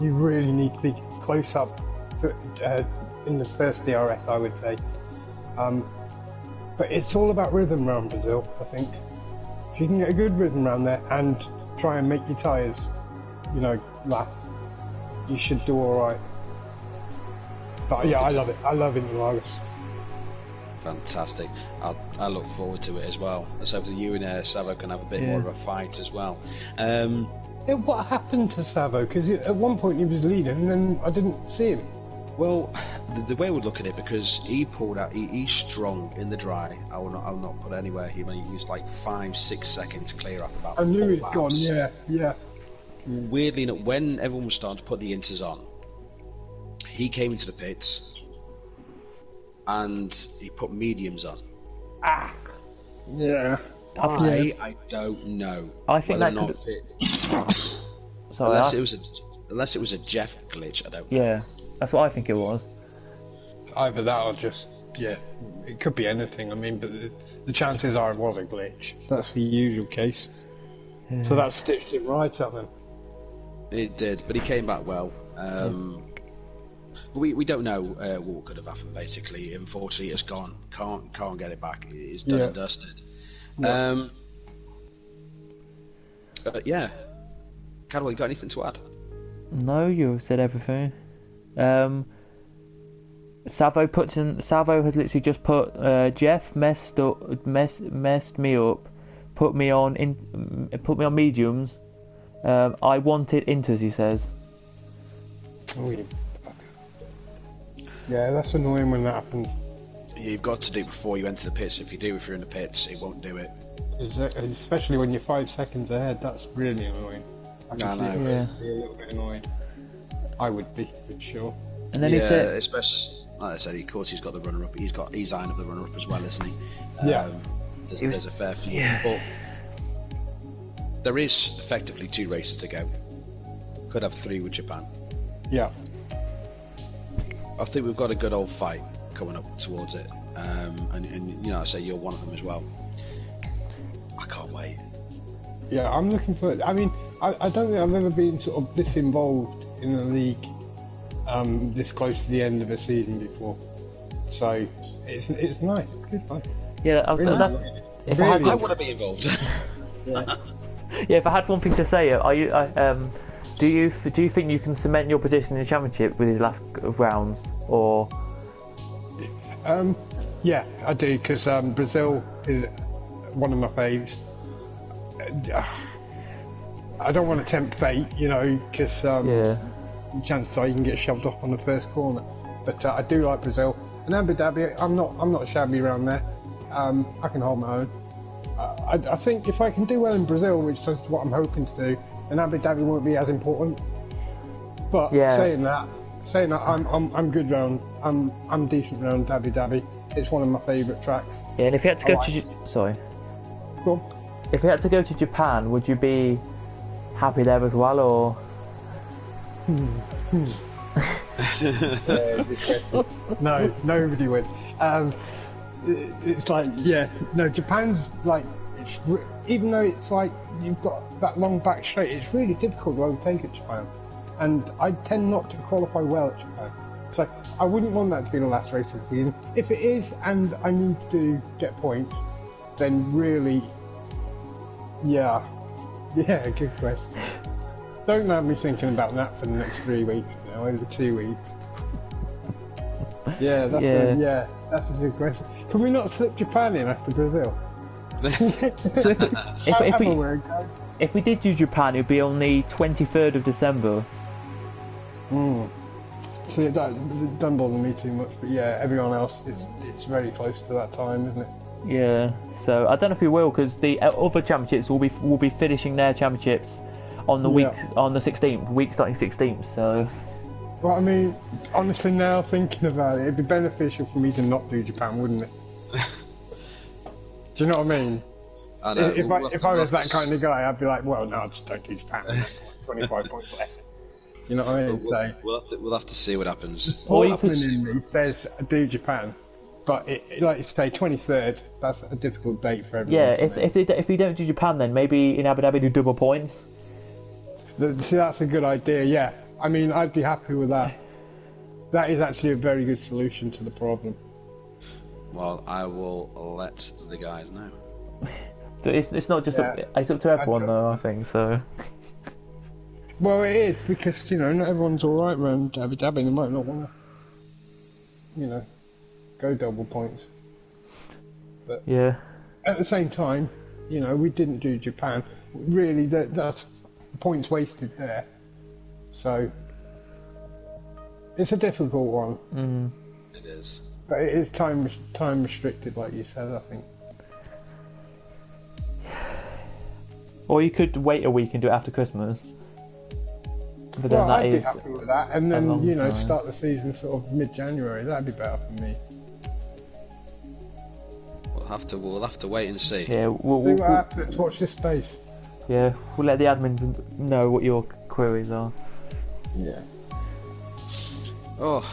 You really need to be close up in the first DRS, I would say. But it's all about rhythm around Brazil, I think. If you can get a good rhythm around there and try and make your tyres, you know, last, you should do alright. But yeah, I love it. I love Interlagos. Fantastic. I look forward to it as well. Let's hope that you and Savo can have a bit more of a fight as well. What happened to Savo? Because at one point he was leading and then I didn't see him. Well, the way I would look at it, because he pulled out, he's strong in the dry. I will not put anywhere. He used like 5-6 seconds to clear up about. I knew he'd gone. Yeah. Weirdly enough, when everyone was starting to put the inters on, he came into the pits and he put mediums on. Yeah. I don't know. I think that could. Sorry, unless it was a Jeff glitch. I don't know. Yeah, that's what I think it was. Either that or just it could be anything. I mean, but the chances are it was a glitch. That's the usual case. So that stitched him right up then. It did, but he came back well. We don't know what could have happened. Basically, unfortunately, it's gone. Can't get it back. It's done and dusted. Yeah. Carol, you got anything to add? No, you said everything. Savo has literally just put Jeff messed me up, put me on mediums. I wanted inters, he says. Oh, you fucker. Yeah, that's annoying when that happens. You've got to do it before you enter the pits. If you're in the pits, it won't do it. Exactly, especially when you're 5 seconds ahead. That's really annoying. I can see it would be a little bit annoying. I would be, for sure. And then he said, especially like I said, of course he's got the runner up. He's eyeing up the runner up as well, isn't he? There's a fair few, but there is effectively 2 races to go. Could have 3 with Japan. Yeah. I think we've got a good old fight coming up towards it, and you know, I say you're one of them as well. I can't wait. Yeah, I'm looking for. I mean, I don't think I've ever been sort of this involved in a league, this close to the end of a season before. So it's nice. It's good fun. Yeah, I want to be involved. Yeah. If I had one thing to say, do you think you can cement your position in the championship with these last rounds, or? Yeah, I do, because Brazil is one of my faves. I don't want to tempt fate, you know, because chances are you can get shoved off on the first corner. But I do like Brazil, and Abu Dhabi. I'm not shabby around there. I can hold my own. I think if I can do well in Brazil, which is what I'm hoping to do, then Abu Dhabi won't be as important. But saying that, I'm good round. I'm decent round Abu Dhabi. It's one of my favourite tracks. Yeah, and if you had to go Go on. If you had to go to Japan, would you be happy there as well, or? No, nobody would. It's like, Japan's like, even though it's like you've got that long back straight, it's really difficult to overtake at Japan, and I tend not to qualify well at Japan. So I wouldn't want that to be the last race of the season. If it is, and I need to get points, then really, good question. Don't have me thinking about that for the next 3 weeks now, over 2 weeks. That's a good question. Can we not slip Japan in after Brazil? So if we did do Japan, it would be on the 23rd of December. So it doesn't bother me too much, but everyone else it's very close to that time, isn't it? Yeah. So I don't know if we will, because the other championships will be finishing their championships on the on the 16th, week starting 16th. So. Well, I mean, honestly, now thinking about it, it'd be beneficial for me to not do Japan, wouldn't it? Do you know what I mean? I know. If I was that kind of guy, I'd be like, well, no, I just don't do Japan. That's like 25 points less. You know what I mean? We'll have to see what happens. The sportsman in me says do Japan, but like you say, 23rd. That's a difficult date for everyone. Yeah, if you don't do Japan, then maybe in Abu Dhabi do double points. See, that's a good idea. Yeah, I mean, I'd be happy with that. That is actually a very good solution to the problem. Well, I will let the guys know. But it's not just it's up to everyone though, I think so. Well, it is, because not everyone's alright around Abu Dhabi. They might not want to go double points, but at the same time, we didn't do Japan. Really, that's points wasted there. So it's a difficult one. It is. But it is time restricted, like you said, I think. Or you could wait a week and do it after Christmas. But then I'd be happy with that, and then start the season sort of mid-January. That'd be better for me. We'll have to wait and see. Yeah, we'll see what happens. Watch this space. Yeah, we'll let the admins know what your queries are. Yeah. Oh.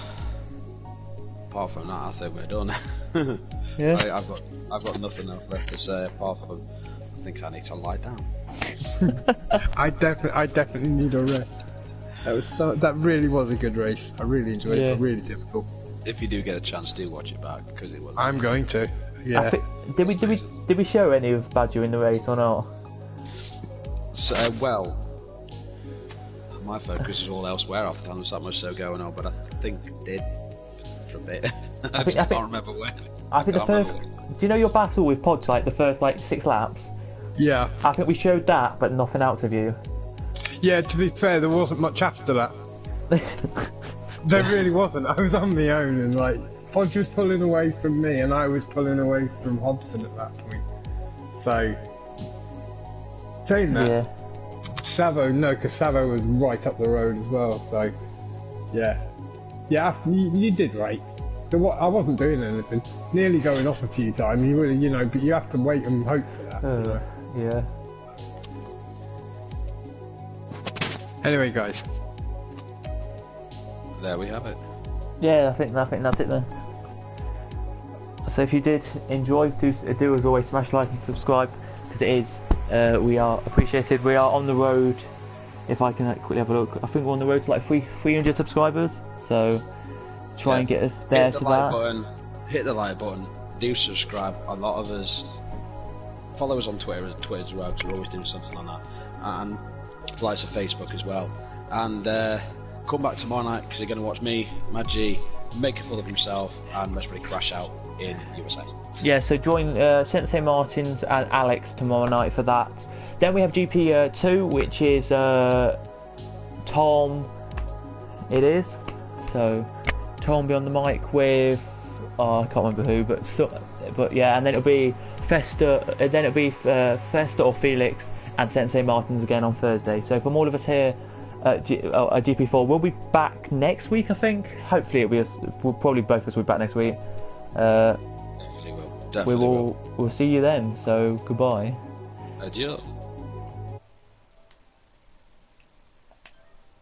Apart from that, I think we're done. Yeah. I've got nothing else left to say apart from I think I need to lie down. I definitely need a rest. That really was a good race. I really enjoyed it. Really difficult. If you do get a chance, do watch it back because it was. I'm going to. Yeah. Did we show any of Badger in the race or not? So, well, my focus is all elsewhere after time. There's that much so going on, but I think it did for a bit. I can't remember when. I think the first. Do you know your battle with Podge, like the first 6 laps? Yeah. I think we showed that, but nothing else of you. Yeah, to be fair, there wasn't much after that. There really wasn't. I was on my own, and Podge was pulling away from me, and I was pulling away from Hodgson at that point. So, saying that, because Savo was right up the road as well. So, yeah, you did right. So I wasn't doing anything. Nearly going off a few times. You really, but you have to wait and hope for that. Yeah. Anyway, guys. There we have it. Yeah, I think that's it then. So if you did enjoy, do as always, smash like and subscribe, because it is, we are appreciated. We are on the road, if I can quickly have a look, I think we're on the road to 300 subscribers, so try and get us there to that. Hit the like button, do subscribe. A lot of us follow us on Twitter as well, because we're always doing something on that, and like us on Facebook as well. And come back tomorrow night, because you're going to watch me, Mad G, make a fool of himself, and let's really crash out in USA. Yeah, so join St. Martin's and Alex tomorrow night for that. Then we have GP2, which is Tom. It is. So Tom will be on the mic with I can't remember who, but yeah, and then it'll be Festa. Then it'll be Festa or Felix and St. Martin's again on Thursday. So from all of us here at GP4, we'll be back next week, I think. Hopefully we'll probably both of us will be back next week. Definitely will. We'll see you then. So goodbye. Adieu.